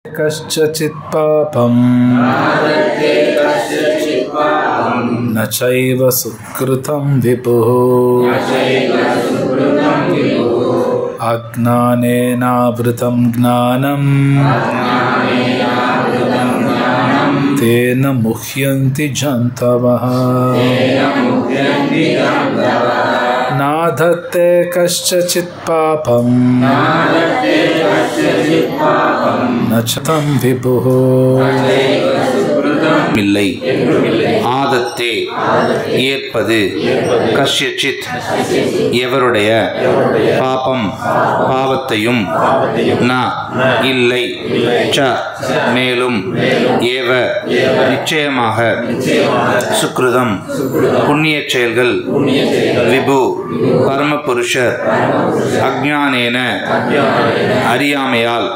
कश्चित् पापं न चैव सुकृतं विपुः अज्ञानेनावृतं ज्ञानं तेन मुह्यन्ति जन्तवः नाधत्ते कश्चित् पापं न तं विपुः இல்லை ஆதத்தே ஏற்பது கஷ்யசித் எவருடைய பாபம் பாவத்தையும் ந இல்லை ச மேலும் ஏவ நிச்சயமாக சுக்ருதம் புண்ணிய செயல்கள் விபு பரமபுருஷர் அஜ்ஞானேன அறியாமையால்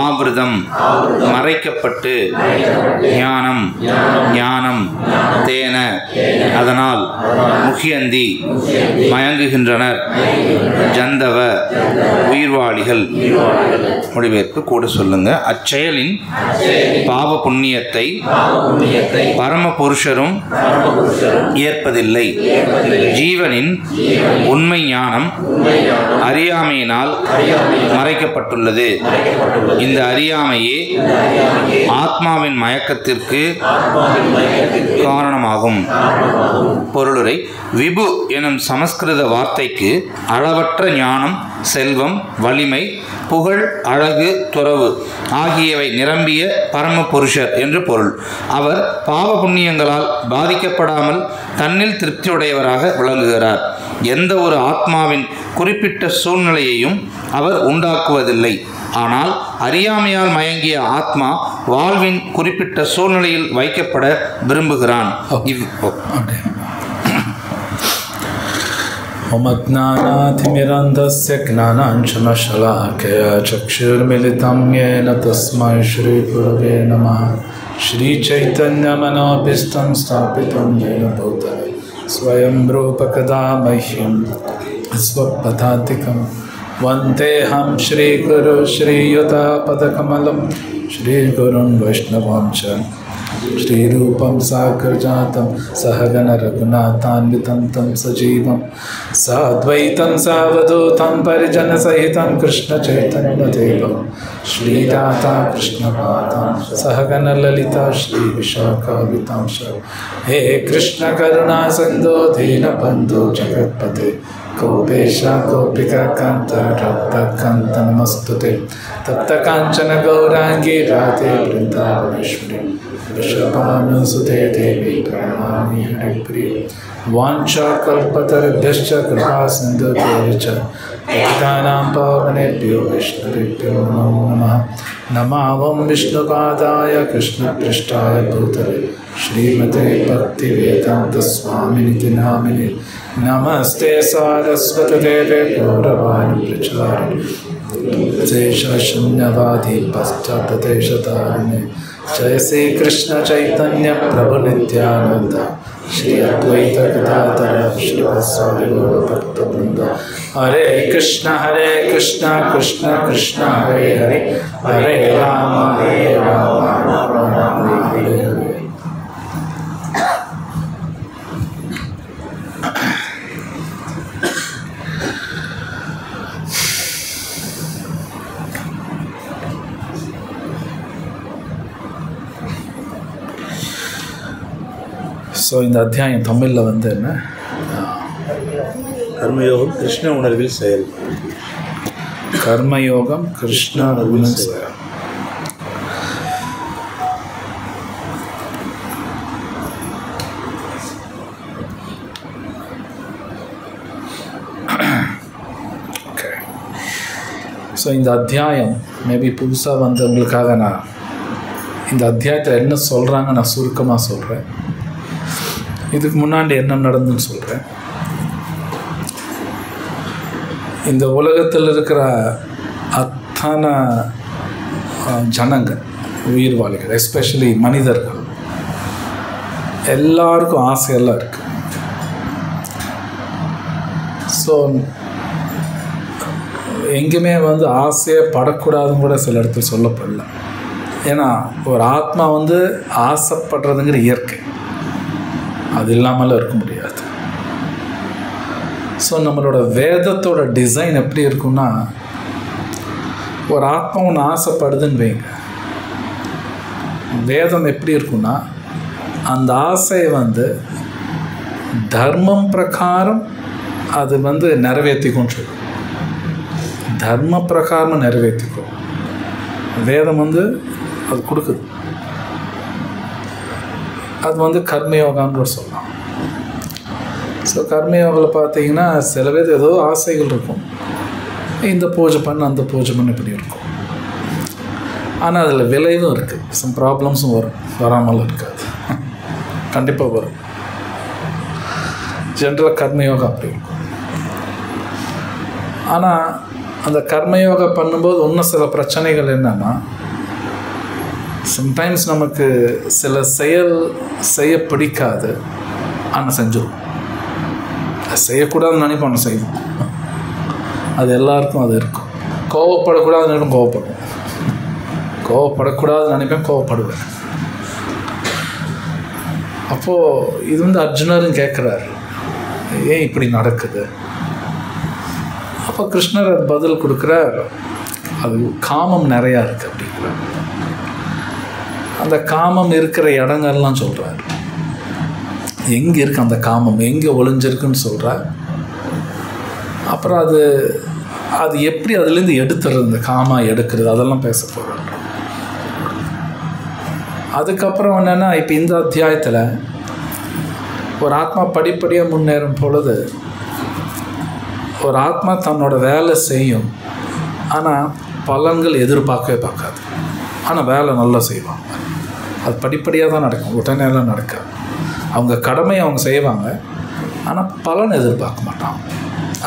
ஆவிருதம் மறைக்கப்பட்டு ஞானம் தேன அதனால் முகியந்தி மயங்குகின்றனர் ஜந்தவ உயிர்வாளிகள். மொழிபெயர்ப்பு கூட சொல்லுங்க. அச்செயலின் பாவ புண்ணியத்தை பரமபுருஷரும் ஏற்பதில்லை. ஜீவனின் உண்மை ஞானம் அறியாமையினால் மறைக்கப்பட்டுள்ளது. இந்த அறியாமையே ஆத்மாவின் மயக்கத்திற்கு காரணமாகும். பொருளுரை: விபு எனும் சமஸ்கிருத வார்த்தைக்கு அளவற்ற ஞானம், செல்வம், வலிமை, புகழ், அழகு, துறவு ஆகியவை நிரம்பிய பரமபுருஷர் என்று பொருள். அவர் பாவ புண்ணியங்களால் பாதிக்கப்படாமல் தன்னில் திருப்தியுடையவராக விளங்குகிறார். எந்த ஒரு ஆத்மாவின் குறிப்பிட்ட சூழ்நிலையையும் அவர் உண்டாக்குவதில்லை. ஆனால் அறியாமையால் மயங்கிய ஆத்மா வாழ்வின் குறிப்பிட்ட சூழ்நிலையில் வைக்கப்பட விரும்புகிறான். ओमज्ञानातिमिरन्धस्य ज्ञानाञ्जनशलाकया चक्षुर्मिलितं येन तस्मै श्रीगुरवे नमः. श्रीचैतन्यमनोभीष्टं स्थापितं येन भूतले स्वयं रूपकदा मह्यं स्वपदान्तिकं वन्देऽहं श्रीगुरु श्रीयुतापदकमलं श्रीगुरुं वैष्णवं च श्रीरूपं साग्रजातं सहगण रघुनाथान्वितं तं सजीवं साद्वैतं सावधूतं परिजनसहितं कृष्णचैतन्यदेवं श्रीराधा कृष्णपादां सहगण ललिता श्रीविशाखान्वितां च हे कृष्ण करुणा सिन्धो दीनबन्धो जगत्पते गोपेशा गोपिका कान्त रक्तकान्त नमस्तुते तप्त काञ्चन गौराङ्गी राधे वृन्दावनेश्वरी वृषभानुसुते देवी प्रणमामि हरिप्रिये. वाञ्छाकल्पतरुभ्यश्च कृपासिन्धुभ्यश्च पतितानां पावनेभ्यो वैष्णवेभ्यो नमो नमः. नमावं विष्णुपादाय कृष्णपृष्ठाय भूतले श्रीमते भक्तिवेदान्तस्वामिनिति नामिने नमस्ते सारस्वतदेवे गौरवाणि प्रचारिणे शून्यवादी पश्चात्तदेशतारिणे जय श्री कृष्ण चैतन्य प्रभु नित्यानंद श्री अद्वैत गदाधर श्रीवासादि गौरभक्तवृंद. हरे कृष्ण कृष्ण कृष्ण हरे हरे हरे राम राम राम हरे हरे. ஸோ இந்த அத்தியாயம் தமிழில் வந்து என்ன? கர்மயோகம் கிருஷ்ண உணர்வில் செயல். கர்மயோகம் கிருஷ்ண உணர்வில் செயல். ஓகே. ஸோ இந்த அத்தியாயம் மேபி புதுசாக வந்தவங்களுக்காக நான் இந்த அத்தியாயத்தில் என்ன சொல்கிறாங்க நான் சுருக்கமாக சொல்கிறேன். இதுக்கு முன்னாடி என்ன நடந்துன்னு சொல்கிறேன். இந்த உலகத்தில் இருக்கிற அத்தனை ஜனங்கள், உயிர்வாளிகள், எஸ்பெஷலி மனிதர்கள், எல்லாருக்கும் ஆசையெல்லாம் இருக்குது. ஸோ எங்கேயுமே வந்து ஆசையை படக்கூடாதுன்னு கூட சில இடத்துல சொல்லப்படல. ஏன்னா ஒரு ஆத்மா வந்து ஆசைப்படுறதுங்கிற இயற்கை, அது இல்லாமல் இருக்க முடியாது. ஸோ நம்மளோட வேதத்தோட டிசைன் எப்படி இருக்குன்னா, ஒரு ஆத்மா ஒன்று ஆசைப்படுதுன்னு வைங்க, வேதம் எப்படி இருக்குன்னா அந்த ஆசையை வந்து தர்மம் பிரகாரம் அது வந்து நிறைவேற்றிக்கும் சொல்லும். தர்ம பிரகாரம் நிறைவேற்றிக்கும் வேதம் வந்து அது கொடுக்குது. அது வந்து கர்மயோகான்னு சொல்லலாம். ஸோ கர்மயோகில் பார்த்தீங்கன்னா சில பேர் ஏதோ ஆசைகள் இருக்கும், இந்த பூஜை பண்ண அந்த பூஜை பண்ண இப்படி இருக்கும். ஆனால் அதில் விளைவும் இருக்குது, சம் ப்ராப்ளம்ஸும் வரும், வராமல் இருக்காது, கண்டிப்பாக வரும். ஜென்ரலாக கர்மயோகம் அப்படி இருக்கும். ஆனால் அந்த கர்மயோகா பண்ணும்போது இன்னும் சில பிரச்சனைகள் என்னென்னா, சம்டைம்ஸ் நமக்கு சில செய்ய பிடிக்காது, ஆனால் செஞ்சிடும். அது செய்யக்கூடாதுன்னு நினைப்போம், செய்வோம். அது எல்லாருக்கும் அது இருக்கும். கோவப்படக்கூடாதுன்னு நினைப்போம், கோவப்படுவோம். கோவப்படக்கூடாதுன்னு நினைப்பேன், கோவப்படுவேன். அப்போது இது வந்து அர்ஜுனரும் கேட்குறாரு, ஏன் இப்படி நடக்குது? அப்போ கிருஷ்ணர் பதில் கொடுக்குறார், அது காமம் நிறையா இருக்குது அப்படிங்கிறார். அந்த காமம் இருக்கிற இடங்கள்லாம் சொல்கிறார், எங்கே இருக்குது அந்த காமம், எங்கே ஒளிஞ்சிருக்குன்னு சொல்கிறார். அப்புறம் அது எப்படி அதுலேருந்து எடுத்துறது, இந்த காமா எடுக்கிறது, அதெல்லாம் பேச போகிறார். அதுக்கப்புறம் என்னென்னா, இப்போ இந்த அத்தியாயத்தில் ஒரு ஆத்மா படிப்படியாக முன்னேறும் பொழுது ஒரு ஆத்மா தன்னோட வேலை செய்யும், ஆனால் பலன்கள் எதிர்பார்க்கவே பார்க்காது. ஆனால் வேலை நல்லா செய்வாங்க. அது படிப்படியாக தான் நடக்கும், உடனேலாம் நடக்காது. அவங்க கடமையை அவங்க செய்வாங்க, ஆனால் பலன் எதிர்பார்க்க மாட்டாங்க.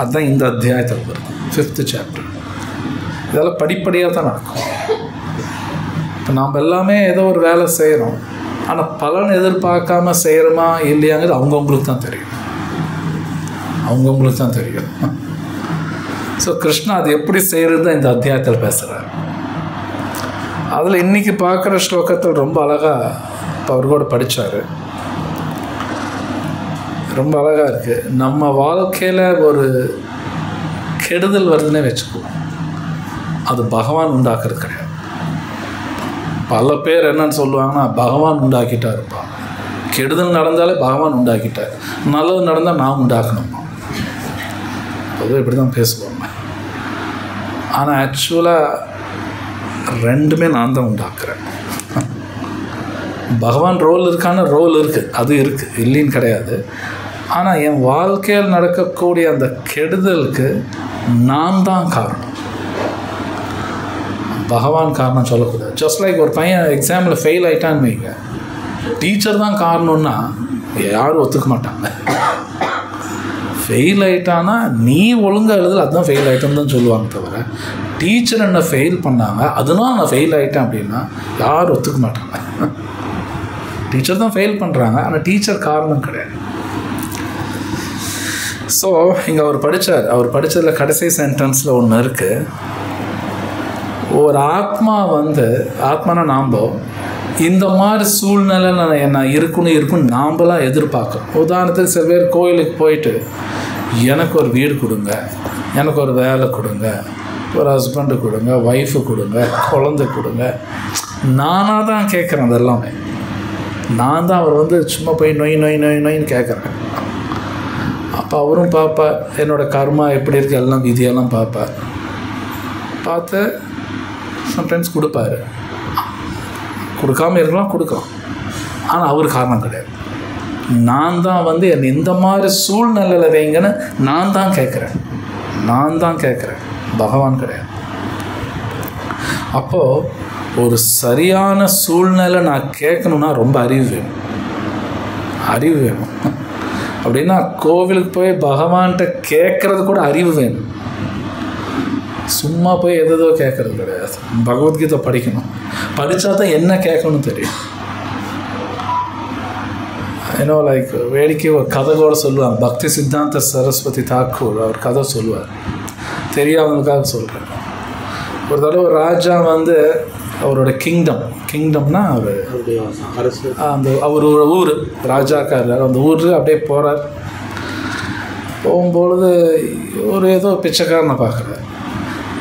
அதுதான் இந்த அத்தியாயத்தில் வருது, 5th chapter. இதெல்லாம் படிப்படியாக தான் நடக்கும். இப்போ நாம் எல்லாமே ஏதோ ஒரு வேலை செய்கிறோம், ஆனால் பலன் எதிர்பார்க்காம செய்கிறோமா இல்லையாங்கிறது அவங்கவுங்களுக்கு தான் தெரியும், அவங்கவுங்களுக்கு தான் தெரியும். ஸோ கிருஷ்ணா அது எப்படி செய்கிறது தான் இந்த அத்தியாயத்தில் பேசுகிறார். அதில் இன்றைக்கி பார்க்குற ஸ்லோகத்தில் ரொம்ப அழகாக இப்போ அவர் கூட படித்தார், ரொம்ப அழகாக இருக்குது. நம்ம வாழ்க்கையில் ஒரு கெடுதல் வருதுன்னே வச்சுக்குவோம், அது பகவான் உண்டாக்குறது கிடையாது. பல பேர் என்னன்னு சொல்லுவாங்கன்னா, பகவான் உண்டாக்கிட்டா இருப்பான். கெடுதல் நடந்தாலே பகவான் உண்டாக்கிட்டார், நல்லது நடந்தால் நான் உண்டாக்கணுமா, அது இப்படி தான் பேசுவாங்க. ஆனால் ஆக்சுவலாக ரெண்டுமே நான் தான் உண்டாக்குறேன். பகவான் ரோல் இருக்கான ரோல் இருக்குது, அது இருக்குது, இல்லைன்னு கிடையாது. ஆனால் என் வாழ்க்கையில் நடக்கக்கூடிய அந்த கெடுதலுக்கு நான் தான் காரணம், பகவான் காரணம் சொல்லக்கூடாது. ஜஸ்ட் லைக் ஒரு பையன் எக்ஸாமில் ஃபெயில் ஆகிட்டான்னு வைங்க, டீச்சர் தான் காரணம்னா யாரும் ஒத்துக்க மாட்டாங்க. ஃபெயில் ஆகிட்டான்னா நீ ஒழுங்காக எழுதல, அதுதான் ஃபெயில் ஆகிட்டேன்னு தான் சொல்லுவாங்க தவிர, டீச்சர் என்ன ஃபெயில் பண்ணாங்க அதனால் நான் ஃபெயில் ஆகிட்டேன் அப்படின்னா யாரும் ஒத்துக்க மாட்டாங்க. டீச்சர் தான் ஃபெயில் பண்ணுறாங்க, ஆனால் டீச்சர் காரணம் கிடையாது. ஸோ இங்கே அவர் படித்ததில் கடைசி சென்டென்ஸில் ஒன்று இருக்குது, ஒரு ஆத்மா வந்து, ஆத்மானா நாம் இந்த மாதிரி சூழ்நிலை நான் இருக்குன்னு நாம்பளாம் எதிர்பார்க்குறோம். உதாரணத்துக்கு சில பேர் கோயிலுக்கு போயிட்டு, எனக்கு ஒரு வீடு கொடுங்க, எனக்கு ஒரு வேலை கொடுங்க, ஒரு ஹஸ்பண்டு கொடுங்க, ஒய்ஃபு கொடுங்க, குழந்தை கொடுங்க, நானாக தான் கேட்குறேன். அதெல்லாமே நான் தான். அவர் வந்து சும்மா போய் நொயின்னு கேட்குறேன். அப்போ அவரும் பார்ப்பார், என்னோடய கர்மா எப்படி இருக்குது எல்லாம் விதியெல்லாம் பார்ப்பார். பார்த்து சம்டைம்ஸ் கொடுப்பாரு, கொடுக்காமல் இருக்கலாம், கொடுக்கலாம். ஆனால் அவர் காரணம் கிடையாது. நான் தான் வந்து என்னை இந்த மாதிரி சூழ்நிலையில் வைங்கன்னு நான் தான் கேட்குறேன், பகவான் கிடையாது. அப்போது ஒரு சரியான சூழ்நிலை நான் கேட்கணுன்னா ரொம்ப அறிவு வேணும். அப்படின்னா கோவிலுக்கு போய் பகவான்கிட்ட கேட்குறது கூட அறிவு வேணும். சும்மா போய் எதோ கேட்குறது கிடையாது. பகவத்கீதை படிக்கணும், படித்தா தான் என்ன கேட்கணும்னு தெரியும். ஏன்னோ லைக் வேடிக்கை ஒரு கதை கூட சொல்லுவாங்க, பக்தி சித்தாந்த சரஸ்வதி தாக்கூர் அவர் கதை சொல்லுவார், தெரியாதவங்களுக்காக சொல்கிறேன். ஒரு தடவை ராஜா வந்து அவரோட கிங்டம்னா அவர் அரசு அந்த அவரோட ஊர் ராஜாக்காரர். அந்த ஊர் அப்படியே போகிறார். போகும்பொழுது ஒரு ஏதோ பிச்சைக்காரனை பார்க்குறார்.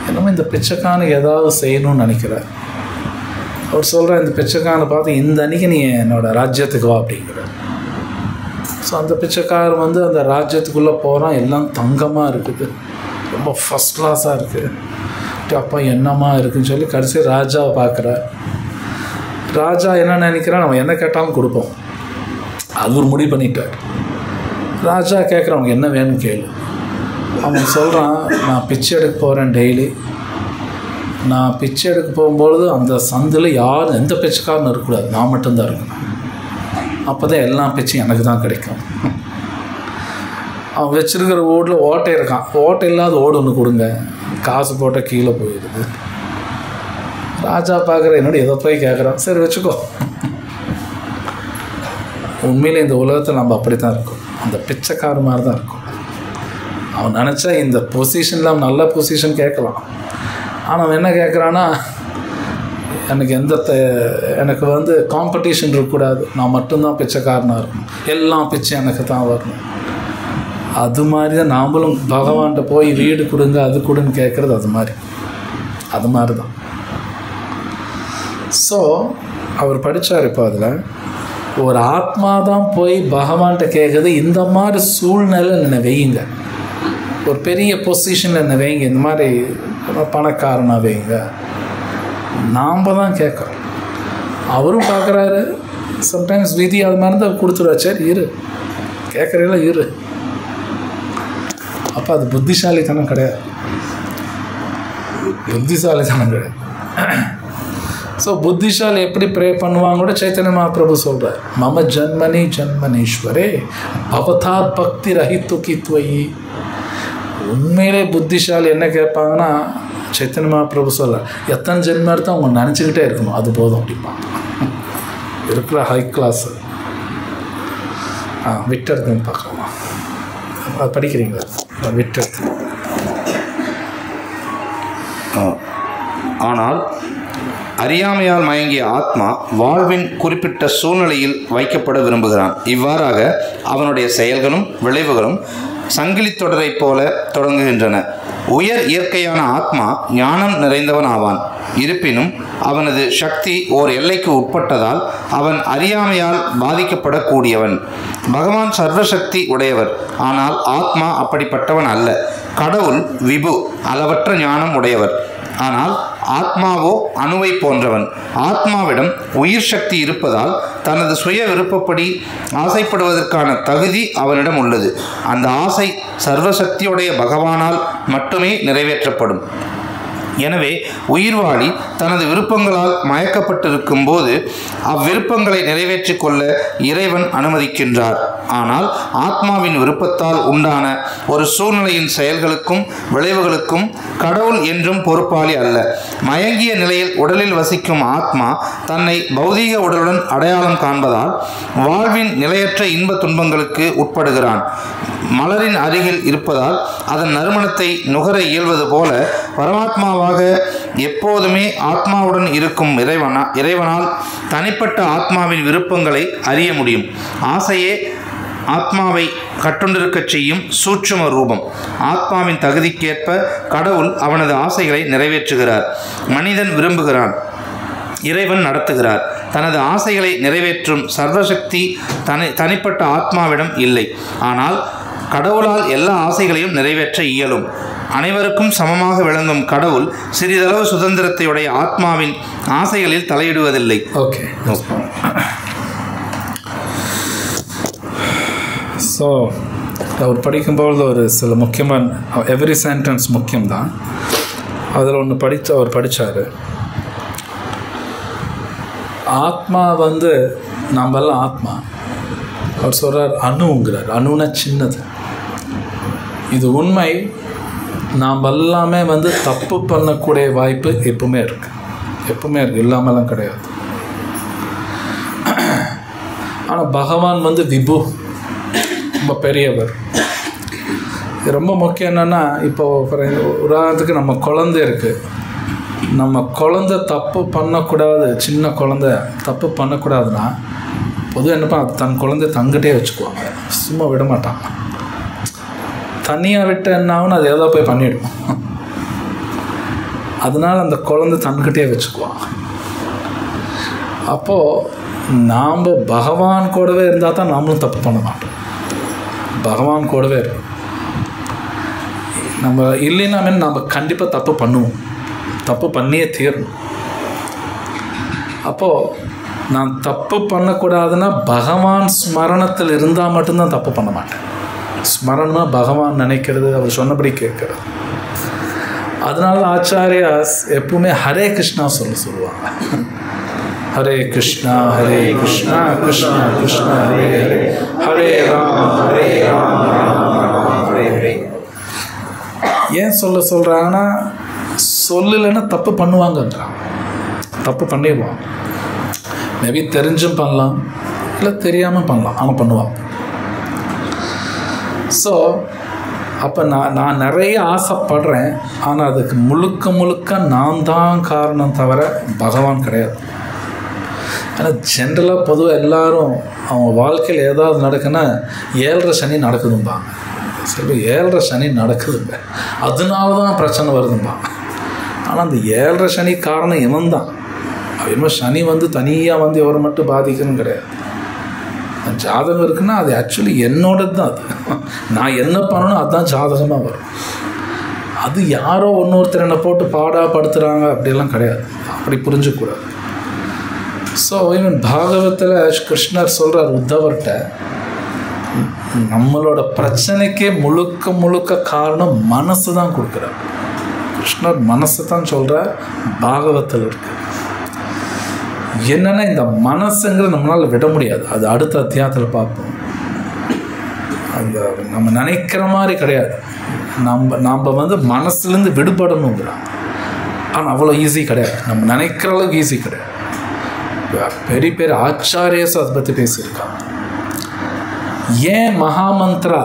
என்னமோ இந்த பிச்சைக்காரனுக்கு ஏதாவது செய்யணும்னு நினைக்கிறார். அவர் சொல்கிறார், இந்த பிச்சைக்காரனை பார்த்து இந்த அன்றைக்கி நீ என்னோடய ராஜ்யத்துக்கு வா அப்படிங்கிறார். ஸோ அந்த பிச்சைக்காரர் வந்து அந்த ராஜ்யத்துக்குள்ளே போகிறான். எல்லாம் தங்கமாக இருக்குது, ரொம்ப ஃபஸ்ட் கிளாஸாக இருக்குது. அப்பா என்னம்மா இருக்குதுன்னு சொல்லி கடைசி ராஜாவை பார்க்குறார். ராஜா என்ன நினைக்கிறான், நம்ம என்ன கேட்டாலும் கொடுப்போம். அது ஒரு முடிவு பண்ணிட்டார். ராஜா கேட்குறான், அவனுக்கு என்ன வேணும்னு கேளு. அவன் சொல்கிறான், நான் பிச்சை எடுக்க போகிறேன் டெய்லி. நான் பிச்சை எடுக்க போகும்பொழுது அந்த சந்தில் யாரும் எந்த பிச்சைக்காரனும் இருக்கக்கூடாது, நான் மட்டும்தான் இருக்கணும். அப்போ தான் எல்லா பிச்சையும் எனக்கு தான் கிடைக்கும். அவன் வச்சுருக்கிற ஓடில் ஓட்டை இருக்கான். ஓட்டை இல்லாத ஓடு ஒன்று கொடுங்க, காசு போட்டால் கீழே போயிடுது. ராஜா பார்க்குற என்னோட எதை போய் கேட்குறான். சரி வச்சுக்கோ. உண்மையில் இந்த உலகத்தில் நம்ம அப்படி தான் இருக்கோம், அந்த பிச்சைக்கார மாதிரி தான் இருக்கும். அவன் நினச்சா இந்த பொசிஷனில் அவன் நல்ல பொசிஷன் கேட்கலாம். ஆனால் அவன் என்ன கேட்குறான்னா, எனக்கு வந்து காம்படிஷன் இருக்கக்கூடாது, நான் மட்டும்தான் பிச்சைக்காரனாக இருக்கணும், எல்லாம் பிச்சை எனக்கு தான் வரணும். அது மாதிரி தான் நாமளும் பகவான்கிட்ட போய் வீடு கொடுங்க அது கொடுன்னு கேட்குறது அது மாதிரி தான். ஸோ அவர் படித்தார். இப்போ அதில் ஒரு ஆத்மா தான் போய் பகவான்கிட்ட கேட்குறது. இந்த மாதிரி சூழ்நிலை என்னை வையுங்க, ஒரு பெரிய பொசிஷனில் என்னை வைங்க, இந்த மாதிரி பணக்காரனாக வைங்க. நாம் தான் கேட்குறோம். அவரும் பார்க்குறாரு. சம்டைம்ஸ் விதி அது மாதிரி தான் கொடுத்துருவா. சரி இரு, கேட்குறீங்களா இரு. அப்போ அது புத்திசாலித்தனம் கிடையாது, புத்திசாலித்தனம் கிடையாது. ஸோ புத்திசாலி எப்படி ப்ரே பண்ணுவாங்க கூட சைத்தன்ய மகாபிரபு சொல்கிறார், மம ஜன்மனி ஜன்மனீஸ்வரே பவதா பக்தி ரஹித்து கித்வயி. உண்மையிலே புத்திசாலி என்ன கேட்பாங்கன்னா, சைத்தன்ய மகாபிரபு சொல்கிறார், எத்தனை ஜென்மம் எடுத்தால் அவங்க நினச்சிக்கிட்டே இருக்கணும், அது போதும் அப்படிப்பா. இருக்கிற ஹை கிளாஸ் விட்டெடுத்துன்னு பார்க்கலாமா? அது படிக்கிறீங்களா? விட்டெடுத்து. ஆனால் அறியாமையால் மயங்கிய ஆத்மா வாழ்வின் குறிப்பிட்ட சூழ்நிலையில் வைக்கப்பட விரும்புகிறான். இவ்வாறாக அவனுடைய செயல்களும் விளைவுகளும் சங்கிலி தொடரைப் போல தொடங்குகின்றன. உயர் இயற்கையான ஆத்மா ஞானம் நிறைந்தவன் ஆவான். இருப்பினும் அவனது சக்தி ஓர் எல்லைக்கு உட்பட்டதால் அவன் அறியாமையால் பாதிக்கப்படக்கூடியவன். பகவான் சர்வசக்தி உடையவர், ஆனால் ஆத்மா அப்படிப்பட்டவன் அல்ல. கடவுள் விபு, அளவற்ற ஞானம் உடையவர், ஆனால் ஆத்மாவோ அணுவை போன்றவன். ஆத்மாவிடம் உயிர் சக்தி இருப்பதால் தனது சுய விருப்பப்படி ஆசைப்படுவதற்கான தகுதி அவனிடம் உள்ளது. அந்த ஆசை சர்வசக்தியுடைய பகவானால் மட்டுமே நிறைவேற்றப்படும். எனவே உயிர்வாளி தனது விருப்பங்களால் மயக்கப்பட்டிருக்கும் போது அவ்விருப்பங்களை நிறைவேற்றிக் கொள்ள இறைவன் அனுமதிக்கின்றார். ஆனால் ஆத்மாவின் விருப்பத்தால் உண்டான ஒரு சூழ்நிலையின் செயல்களுக்கும் விளைவுகளுக்கும் கடவுள் என்றும் பொறுப்பாளி அல்ல. மயங்கிய நிலையில் உடலில் வசிக்கும் ஆத்மா தன்னை பௌதீக உடலுடன் அடையாளம் காண்பதால் வாழ்வின் நிலையற்ற இன்ப துன்பங்களுக்கு உட்படுகிறான். மலரின் அருகில் இருப்பதால் அதன் நறுமணத்தை நுகர இயல்வது போல பரமாத்மாவாக எப்போதுமே ஆத்மாவுடன் இருக்கும் இறைவனால் தனிப்பட்ட ஆத்மாவின் விருப்பங்களை அறிய முடியும். ஆசையே ஆத்மாவை கட்டுண்டிருக்கச் செய்யும் சூட்சும ரூபம். ஆத்மாவின் தகுதிக்கேற்ப கடவுள் அவனது ஆசைகளை நிறைவேற்றுகிறார். மனிதன் விரும்புகிறான், இறைவன் நடத்துகிறார். தனது ஆசைகளை நிறைவேற்றும் சர்வசக்தி தனிப்பட்ட ஆத்மாவிடம் இல்லை. ஆனால் கடவுளால் எல்லா ஆசைகளையும் நிறைவேற்ற இயலும். அனைவருக்கும் சமமாக விளங்கும் கடவுள் சிறிதளவு சுதந்திரத்தையுடைய ஆத்மாவின் ஆசைகளில் தலையிடுவதில்லை. ஓகே. ஸோ அவர் படிக்கும்போது ஒரு சில முக்கியமான எவ்ரி சென்டென்ஸ் முக்கியம்தான். அதில் ஒன்று அவர் படித்தார். ஆத்மா வந்து நம்மெல்லாம் ஆத்மா. அவர் சொல்கிறார் அணுங்கிறார். அணுன்னா சின்னது. இது உண்மை. நாம் எல்லாமே வந்து தப்பு பண்ணக்கூடிய வாய்ப்பு எப்பவுமே இருக்குது, இல்லாமலாம் கிடையாது. ஆனால் பகவான் வந்து விபு, ரொம்ப பெரியவர். இது ரொம்ப முக்கியம். என்னென்னா இப்போ உதாரணத்துக்கு நம்ம குழந்தை இருக்குது, நம்ம குழந்தை தப்பு பண்ணக்கூடாது, சின்ன குழந்தை தப்பு பண்ணக்கூடாதுன்னா பொதுவாக என்னப்பா தன் குழந்தை தங்கிட்டே வச்சுக்குவாங்க, சும்மா விட மாட்டாங்க. தனியாக விட்ட என்ன ஆகுன்னு அது ஏதோ போய் பண்ணிவிடும். அதனால் அந்த குழந்தை தன்கிட்டே வச்சுக்குவாங்க. அப்போது நாம் பகவான் கூடவே இருந்தால் தான் நாமளும் தப்பு பண்ண மாட்டோம். பகவான் கூடவே இருக்கும். நம்ம இல்லைன்னா நம்ம கண்டிப்பாக தப்பு பண்ணுவோம், தப்பு பண்ணியே தீரணும். அப்போது நான் தப்பு பண்ணக்கூடாதுன்னா பகவான் ஸ்மரணத்தில் இருந்தால் மட்டும்தான் தப்பு பண்ண மாட்டேன். ஸ்மரணம்னா பகவான் நினைக்கிறது, அவர் சொன்னபடி கேட்குறது. அதனால ஆச்சாரியாஸ் எப்பவுமே ஹரே கிருஷ்ணா சொல்லுவாங்க. ஹரே கிருஷ்ணா கிருஷ்ணா கிருஷ்ணா ஹரே ஹரே, ஹரே ராம் ஹரே ஹரே. ஏன் சொல்கிறாங்கன்னா சொல்லலைன்னா தப்பு பண்ணுவாங்கன்றான். தப்பு பண்ணிடுவான். மேபி தெரிஞ்சும் பண்ணலாம், இல்லை தெரியாமல் பண்ணலாம், ஆனால் பண்ணுவான். ஸோ அப்போ நான் நிறைய ஆசைப்படுறேன், ஆனால் அதுக்கு முழுக்க நான் தான் காரணம் தவிர பகவான் கிடையாது. ஆனால் ஜென்ரலாக பொதுவாக எல்லோரும் அவங்க வாழ்க்கையில் ஏதாவது நடக்குன்னா 7.5 சனி நடக்குதும்பாங்க. சரி, 7.5 சனி நடக்குதுங்க, அதனால தான் பிரச்சனை வருதும்பாங்க. ஆனால் அந்த 7.5 சனி காரணம் இவன் தான். இன்னும் சனி தனியாக இவரை மட்டும் பாதிக்கணும் கிடையாது. ஜாதகம் இருக்குன்னா அது ஆக்சுவலி என்னோடது தான். அது நான் என்ன பண்ணணும் அதுதான் ஜாதகமாக வரும். அது யாரோ ஒருத்தர் என்னை போட்டு பாடாப்படுத்துகிறாங்க அப்படிலாம் கிடையாது, அப்படி புரிஞ்சுக்கூடாது. ஸோ ஈவன் பாகவத்தில் கிருஷ்ணர் சொல்கிறார் உத்தவர்கிட்ட, நம்மளோட பிரச்சனைக்கே முழுக்க காரணம் மனசு தான் கொடுக்குறார். கிருஷ்ணர் மனசு தான் சொல்கிறார், பாகவத்தில் இருக்கு. என்னென்னா இந்த மனசுங்கிறது நம்மளால் விட முடியாது. அது அடுத்த அத்தியாயத்தில் பார்ப்போம். அந்த நம்ம நினைக்கிற மாதிரி கிடையாது. நம்ம மனசுலேருந்து விடுபடணுங்கிறாங்க. ஆனால் அவ்வளோ ஈஸி கிடையாது, நம்ம நினைக்கிற அளவுக்கு ஈஸி கிடையாது. பெரிய ஆச்சாரியஸ் அதை பற்றி பேசியிருக்காங்க. ஏன் மகாமந்திரா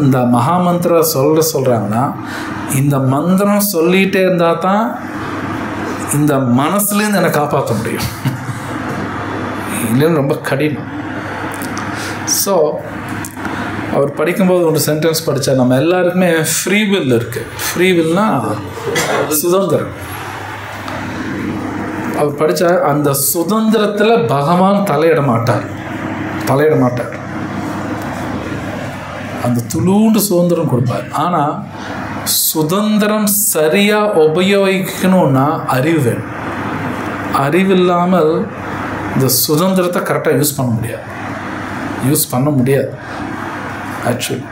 இந்த மகாமந்திரா சொல்கிறாங்கன்னா, இந்த மந்திரம் சொல்லிகிட்டே இருந்தால் தான் இந்த மனசுலேருந்து என்னை காப்பாற்ற முடியும், இல்லைன்னு ரொம்ப கடினம். ஸோ அவர் படிக்கும்போது ஒரு சென்டென்ஸ் படித்தா, நம்ம எல்லாருக்குமே ஃப்ரீ வில் இருக்குது. ஃப்ரீ வில்னா சுதந்திரம். அவர் படித்தா அந்த சுதந்திரத்தில் பகவான் தலையிட மாட்டார். அந்த துளூண்டு சுதந்திரம் கொடுப்பார். ஆனால் சுதந்திரம் சரியாக உபயோகிக்கணும்னா அறிவு வேணும். அறிவு இல்லாமல் இந்த சுதந்திரத்தை கரெக்டாக யூஸ் பண்ண முடியாது ஆக்சுவலி.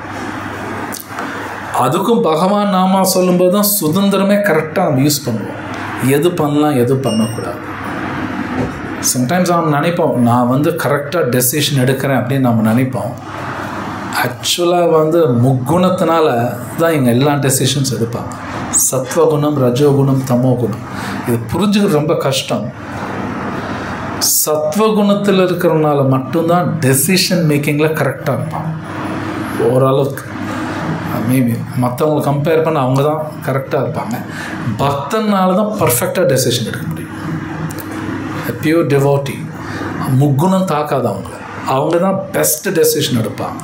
அதுக்கும் பகவான் நாமா சொல்லும்போது தான் சுதந்திரமே கரெக்டாக நம்ம யூஸ் பண்ணுவோம். எது பண்ணலாம் எது பண்ணக்கூடாது. சம்டைம்ஸ் நாம் நினைப்போம் நான் கரெக்டாக டெசிஷன் எடுக்கிறேன் அப்படின்னு நம்ம நினைப்போம். ஆக்சுவலாக முக்குணத்தினால தான் இங்கே எல்லா டெசிஷன்ஸ் எடுப்பாங்க. சத்வகுணம், ரஜோகுணம், தமோகுணம், இது புரிஞ்சுக்கிறது ரொம்ப கஷ்டம். சத்வகுணத்தில் இருக்கிறனால மட்டும்தான் டெசிஷன் மேக்கிங்கில் கரெக்டாக இருப்பாங்க ஓரளவுக்கு. மேபி மற்றவங்களை கம்பேர் பண்ண அவங்க தான் கரெக்டாக இருப்பாங்க. பக்தனால தான் பர்ஃபெக்டாக டெசிஷன் எடுக்க முடியும். பியூர் டிவோட்டி முக்குணம் தாக்காது அவங்க தான் பெஸ்ட் டெசிஷன் எடுப்பாங்க.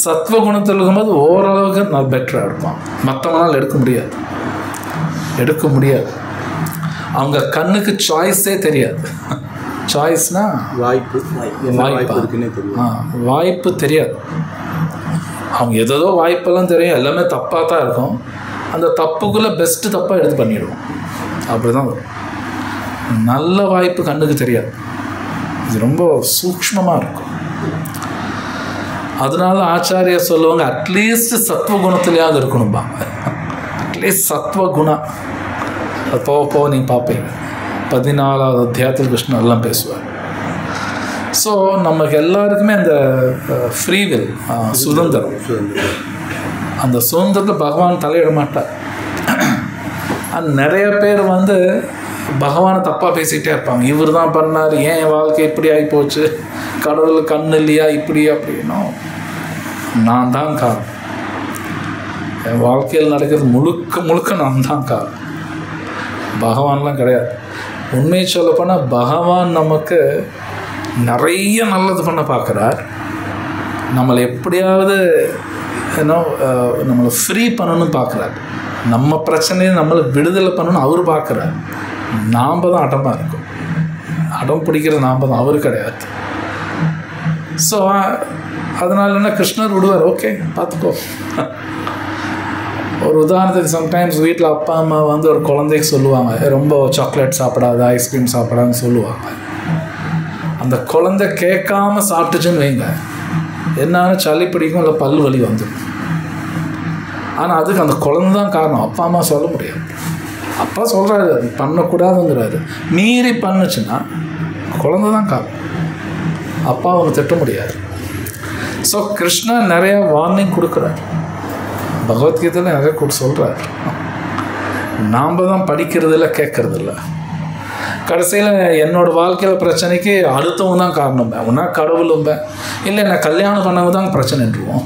சத்வகுணத்தில் இருக்கும்போது ஓரளவுக்கு நான் பெட்டராக எடுப்பாங்க. மற்றவங்களால் எடுக்க முடியாது. அவங்க கண்ணுக்கு சாய்ஸே தெரியாது. சாய்ஸ்னா வாய்ப்பு தெரியாது. அவங்க ஏதோ வாய்ப்பெல்லாம் தெரியும், எல்லாமே தப்பாக தான் இருக்கும். அந்த தப்புக்குள்ளே பெஸ்ட்டு தப்பாக எடுத்து பண்ணிவிடுவோம். அப்படி தான் வரும். நல்ல வாய்ப்பு கண்ணுக்கு தெரியாது. இது ரொம்ப சூக்ஷ்மமாக இருக்கும். அதனால ஆச்சாரியா சொல்லுவாங்க, அட்லீஸ்ட் சத்வகுணத்துலையாவது இருக்கணும்பாங்க. அட்லீஸ்ட் சத்வகுணம். அது போக நீங்கள் பார்ப்பீங்க. 14வது அத்தியாயத்தில் கிருஷ்ணன் எல்லாம் பேசுவார். ஸோ நமக்கு எல்லாருக்குமே அந்த ஃப்ரீவில் சுதந்திரம், அந்த சுதந்திரத்தில் பகவான் தலையிட மாட்டார். நிறைய பேர் பகவானை தப்பாக பேசிகிட்டே இருப்பாங்க. இவர் தான் பண்ணார், ஏன் என் வாழ்க்கை இப்படி ஆகிப்போச்சு, கடவுள் கண் இல்லையா, இப்படி அப்படின்னும். நான் தான் காரணம். என் வாழ்க்கையில் நடக்கிறது முழுக்க நான் தான் காரணம். பகவான்லாம் கிடையாது. உண்மையை சொல்லப்போனால் பகவான் நமக்கு நிறைய நல்லது பண்ண பார்க்குறார். நம்மளை எப்படியாவது நம்மளை ஃப்ரீ பண்ணணும்னு பார்க்குறாரு. நம்ம பிரச்சனையை நம்மளை விடுதலை பண்ணணும்னு அவர் பார்க்குறார். நாம் தான் அடமாக இருக்கும். அடம் பிடிக்கிறது நாம் தான், அவர் கிடையாது. ஸோ அதனால என்ன, கிருஷ்ணர் விடுவார், ஓகே பார்த்துக்கோ. ஒரு உதாரணத்துக்கு சம்டைம்ஸ் வீட்டில் அப்பா அம்மா வந்து ஒரு குழந்தைக்கு சொல்லுவாங்க, ரொம்ப சாக்லேட் சாப்பிடாத, ஐஸ்கிரீம் சாப்பிடாதுன்னு சொல்லுவாங்க. அந்த குழந்தை கேட்காம சாப்பிட்டுச்சுன்னு வைங்க, என்னான்னு சளி பிடிக்கும், இல்லை பல் வலி வந்துடும். ஆனால் அதுக்கு அந்த குழந்தை தான் காரணம், அப்பா அம்மா சொல்ல முடியாது. அப்பா சொல்கிறாரு அது பண்ணக்கூடாதுங்கிறாரு, மீறி பண்ணுச்சுன்னா குழந்தை தான் காரணம், அப்பா அவங்க திட்ட முடியாது. ஸோ கிருஷ்ணர் நிறையா வார்னிங் கொடுக்குறாரு, பகவத்கீதையில் நிறைய சொல்கிறார். நாம் தான் படிக்கிறதில்ல, கேட்கறதில்ல. கடைசியில் என்னோடய வாழ்க்கையில் பிரச்சனைக்கு அடுத்தவங்க தான் காரணம். ஒன்றா கடவுளும்ப, இல்லை என்ன கல்யாணம் பண்ணவங்க தான் பிரச்சனைன்றுவோம்.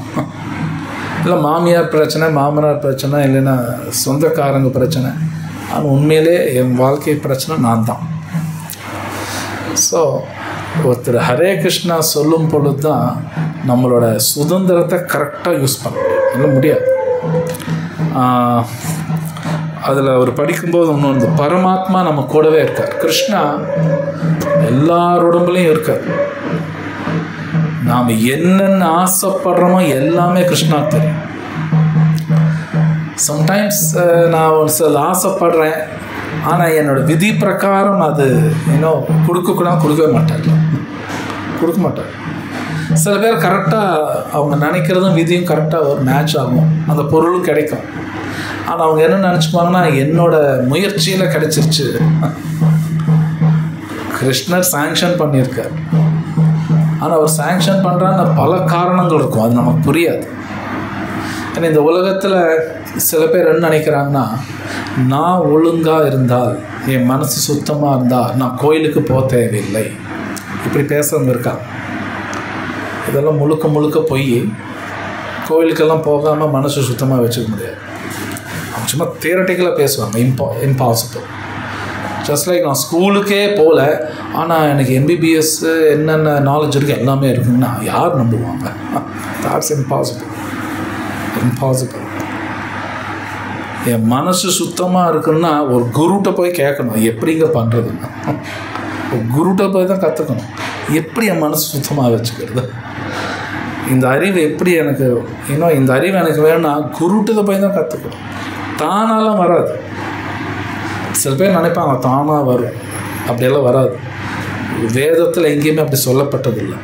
இல்லை மாமியார் பிரச்சனை, மாமனார் பிரச்சனை, இல்லைன்னா சொந்தக்காரங்க பிரச்சனை. ஆனால் உண்மையிலே என் வாழ்க்கை பிரச்சனை நான் தான். ஸோ ஒருத்தர் ஹரே கிருஷ்ணா சொல்லும் பொழுது தான் நம்மளோட சுதந்திரத்தை கரெக்டாக யூஸ் பண்ண முடியும், இல்லை முடியாது. அதில் அவர் படிக்கும்போது ஒன்று, பரமாத்மா நம்ம கூடவே இருக்கார். கிருஷ்ணா எல்லார் உடம்புலையும் இருக்கார். நாம் என்னென்ன ஆசைப்படுறோமோ எல்லாமே கிருஷ்ணா தெரியும். சம்டைம்ஸ் நான் சில ஆசைப்படுறேன், ஆனால் என்னோடய விதி பிரகாரம் அது இன்னும் கொடுக்கவே மாட்டார். சில பேர் கரெக்டாக அவங்க நினைக்கிறதும் விதியும் கரெக்டாக ஒரு மேட்ச் ஆகும், அந்த பொருளும் கிடைக்கும். ஆனால் அவங்க என்ன நினச்சிப்பாங்கன்னா, என்னோட முயற்சியில் கிடைச்சிருச்சு. கிருஷ்ணர் சாங்ஷன் பண்ணியிருக்கார். ஆனால் அவர் சாங்ஷன் பண்ணுறான்னு பல காரணங்கள் இருக்கும், அது நமக்கு புரியாது. ஏன்னா இந்த உலகத்தில் சில பேர் என்ன நினைக்கிறாங்கன்னா, நான் ஒழுங்காக இருந்தால், என் மனசு சுத்தமாக இருந்தால் நான் கோயிலுக்கு போக தேவையில்லை, இப்படி பேசுறவங்க இருக்காங்க. இதெல்லாம் முழுக்க பொய். கோயிலுக்கெல்லாம் போகாமல் மனசு சுத்தமாக வச்சுக்க முடியாது. அவங்க சும்மா தியரட்டிக்கலாக பேசுவாங்க, இம்பாசிபிள். ஜஸ்ட் லைக் நான் ஸ்கூலுக்கே போகல, ஆனால் எனக்கு எம்பிபிஎஸ் என்னென்ன நாலேஜ் இருக்குது எல்லாமே இருக்குங்கன்னா யார் நம்புவாங்க? Thoughts impossible. என் மனசு சுத்தமாக இருக்குன்னா ஒரு குருட்ட போய் கேட்கணும், எப்படிங்க பண்ணுறதுன்னா ஒரு குருட்ட போய் தான் கற்றுக்கணும், எப்படி என் மனசு சுத்தமாக வச்சுக்கிறது. இந்த அறிவு எப்படி எனக்கு இந்த அறிவு எனக்கு வேணும்னா குருட்டத்தை போய் தான் கற்றுக்கணும். தானாலாம் வராது. சில பேர் நினைப்பாங்க தானாக வரும், அப்படியெல்லாம் வராது. வேதத்தில் எங்கேயுமே அப்படி சொல்லப்பட்டதில்லை.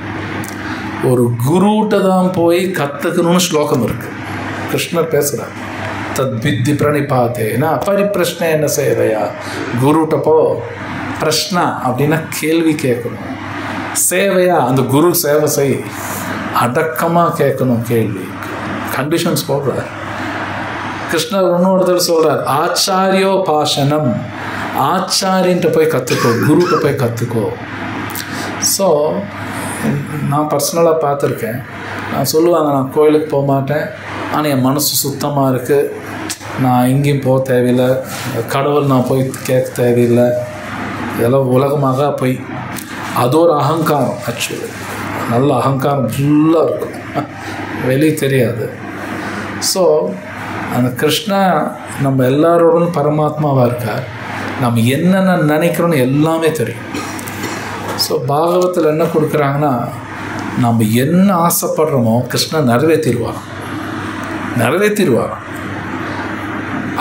ஒரு குருட்ட தான் போய் கற்றுக்கணும்னு ஸ்லோகம் இருக்குது. கிருஷ்ணர் பேசுகிறார், தத் வித்தி பிரணிபாத்தேனா பரிப்பிரஷ்ன என்ன செய்யறையா. குருட்ட போ, பிரஷ்னா அப்படின்னா கேள்வி கேட்கணும், சேவையா அந்த குரு சேவை செய், அடக்கமாக கேட்கணும் கேள்வி, கண்டிஷன்ஸ் போடுறார். கிருஷ்ணர் இன்னொருத்தர் சொல்கிறார், ஆச்சாரியோ பாஷனம், ஆச்சாரியன்ட்ட போய் கற்றுக்கோ, குருட்ட போய் கற்றுக்கோ. ஸோ நான் பர்சனலாக பார்த்துருக்கேன். நான் சொல்லுவாங்க, நான் கோயிலுக்கு போக மாட்டேன், ஆனால் என் மனசு சுத்தமாக இருக்குது, நான் எங்கேயும் போக தேவையில்லை, கடவுள் நான் போய் கேட்க தேவையில்லை, இதெல்லாம் உலகமாக போய் அது ஒரு அகங்காரம். ஆக்சுவலி நல்ல அகங்காரம் ஃபுல்லாக இருக்கும், வெளியே தெரியாது. ஸோ அந்த கிருஷ்ணா நம்ம எல்லாரோடும் பரமாத்மாவாக இருக்கார். நம்ம என்னென்ன நினைக்கிறோன்னு எல்லாமே தெரியும். ஸோ பாகவத்தில் என்ன கொடுக்குறாங்கன்னா, நம்ம என்ன ஆசைப்படுறோமோ கிருஷ்ணா நிறைவேற்றிடுவார்.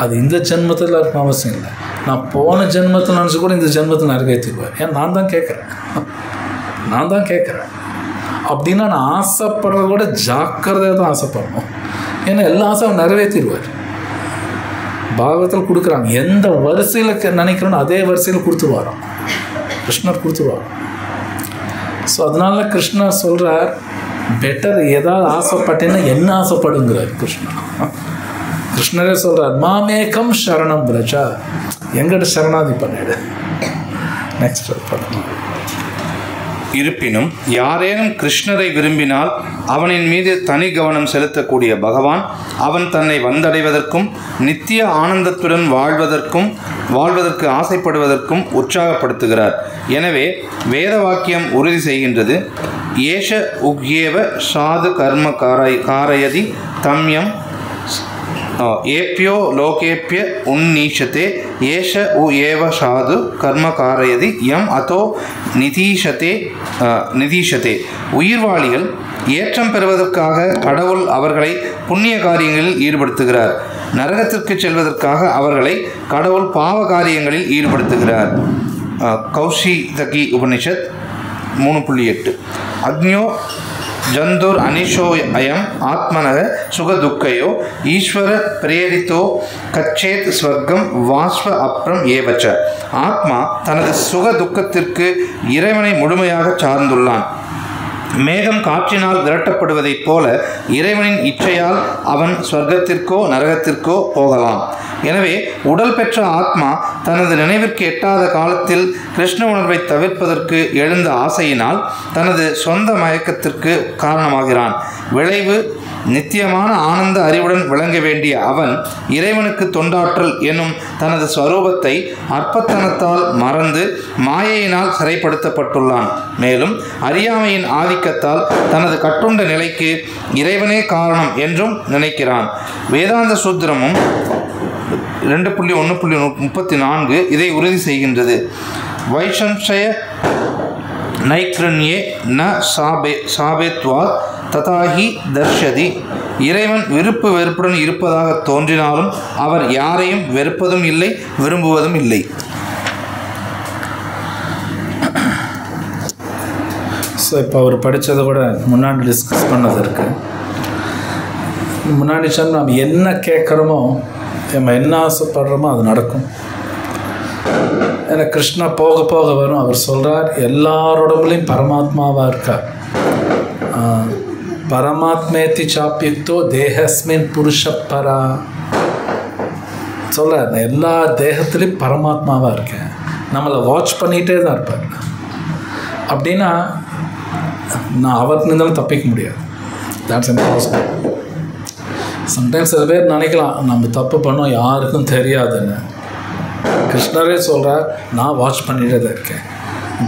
அது இந்த ஜென்மத்தில் இருக்கும் அவசியம் இல்லை. நான் போன ஜென்மத்தில் நினச்சி கூட இந்த ஜென்மத்தில் நிறைவேற்றிடுவார். ஏன் நான் தான் கேட்குறேன் அப்படின்னா நான் ஆசைப்படுறத விட ஜாக்கிரதையாக தான் ஆசைப்படணும். ஏன்னா எல்லா ஆசையும் நிறைவேற்றிடுவார். பாகவத்தில் கொடுக்குறாங்க, எந்த வரிசையில் நினைக்கிறோன்னு அதே வரிசையில் கொடுத்துருவாராம், கிருஷ்ணர் கொடுத்துருவார். ஸோ அதனால கிருஷ்ணர் சொல்கிறார், பெட்டர் ஏதாவது ஆசைப்பட்டேன்னா என்ன ஆசைப்படுங்கிறார் கிருஷ்ணா. கிருஷ்ணரே சொல்கிறார், மாமேகம் சரணம் பிரஜா, எங்கிட்ட சரணாதி பண்ணிடு. நெக்ஸ்ட் பண்ணணும். இருப்பினும் யாரேனும் கிருஷ்ணரை விரும்பினால் அவனின் மீது தனி கவனம் செலுத்தக்கூடிய பகவான் அவன் தன்னை வந்தடைவதற்கும் நித்திய ஆனந்தத்துடன் வாழ்வதற்கு ஆசைப்படுவதற்கும் உற்சாகப்படுத்துகிறார். எனவே வேத வாக்கியம் உறுதி செய்கின்றது, ஏஷ உக்யேவ சாது கர்ம காரயதி தம்யம் ஏப்யோ லோகேப்ய உன்னீஷத்தே ஏஷ உ ஏவ சாது கர்ம காரயதி யம் அதோ நிதீஷத்தே. உயிர்வாளிகள் ஏற்றம் பெறுவதற்காக கடவுள் அவர்களை புண்ணிய காரியங்களில் ஈடுபடுத்துகிறார். நரகத்திற்கு செல்வதற்காக அவர்களை கடவுள் பாவ காரியங்களில் ஈடுபடுத்துகிறார். கௌஷிதகி உபனிஷத் 3.8. அக்ஞோ ஜந்துர் அனிஷோ அயம் ஆத்மனக சுகதுக்கையோ ஈஸ்வர பிரேரித்தோ கச்சேத் ஸ்வர்க்கம் வாஸ்வ அப்ரம் ஏவச்ச. ஆத்மா தனது சுக துக்கத்திற்கு இறைவனை முழுமையாக சார்ந்துள்ளான். மேகம் காற்றினால் விரட்டப்படுவதைப் போல இறைவனின் இச்சையால் அவன் ஸ்வர்க்கத்திற்கோ நரகத்திற்கோ போகலாம். எனவே உடல் பெற்ற ஆத்மா தனது நினைவிற்கு எட்டாத காலத்தில் கிருஷ்ண உணர்வை தவிர்ப்பதற்கு எழுந்த ஆசையினால் தனது சொந்த மயக்கத்திற்கு காரணமாகிறான். விளைவு நித்தியமான ஆனந்த அறிவுடன் விளங்க வேண்டிய அவன் இறைவனுக்கு தொண்டாற்றல் என்னும் தனது ஸ்வரூபத்தை அற்பத்தனத்தால் மறந்து மாயையினால் சிறைப்படுத்தப்பட்டுள்ளான். மேலும் அறியாமையின் ஆதிக்கத்தால் தனது கட்டுண்ட நிலைக்கு இறைவனே காரணம் என்றும் நினைக்கிறான். வேதாந்த சூத்திரமும் 2.1.34 இதை உறுதி செய்கின்றது. வைஷம்சய நைக்ரண்யே ந சாபேத்வாத் ததாஹி தர்ஷதி. இறைவன் விருப்பு வெறுப்புடன் இருப்பதாக தோன்றினாலும் அவர் யாரையும் வெறுப்பதும் இல்லை, விரும்புவதும் இல்லை. ஸோ இப்போ அவர் படித்ததை கூட முன்னாடி டிஸ்கஸ் பண்ணது இருக்குது. முன்னாடி சொன்ன நம்ம என்ன கேட்குறோமோ, நம்ம என்ன ஆசைப்படுறோமோ அது நடக்கும். ஏன்னா கிருஷ்ணா போக போக வரும். அவர் சொல்கிறார், எல்லாரோடவுலையும் பரமாத்மாவாக இருக்கார். பரமாத்மேத்தி சாப்பியுக்தோ தேகஸ்மின் புருஷப்பரா சொல்ல, எல்லா தேகத்துலேயும் பரமாத்மாவாக இருக்கேன். நம்மளை வாட்ச் பண்ணிகிட்டே தான் இருப்பார். அப்படின்னா நான் அவருக்கு இருந்தாலும் தப்பிக்க முடியாது. That's impossible. சம்டைம்ஸ் சில பேர் நினைக்கலாம் நம்ம தப்பு பண்ணோம் யாருக்கும் தெரியாதுன்னு. கிருஷ்ணரே சொல்கிறார், நான் வாட்ச் பண்ணிகிட்டே தான் இருக்கேன்.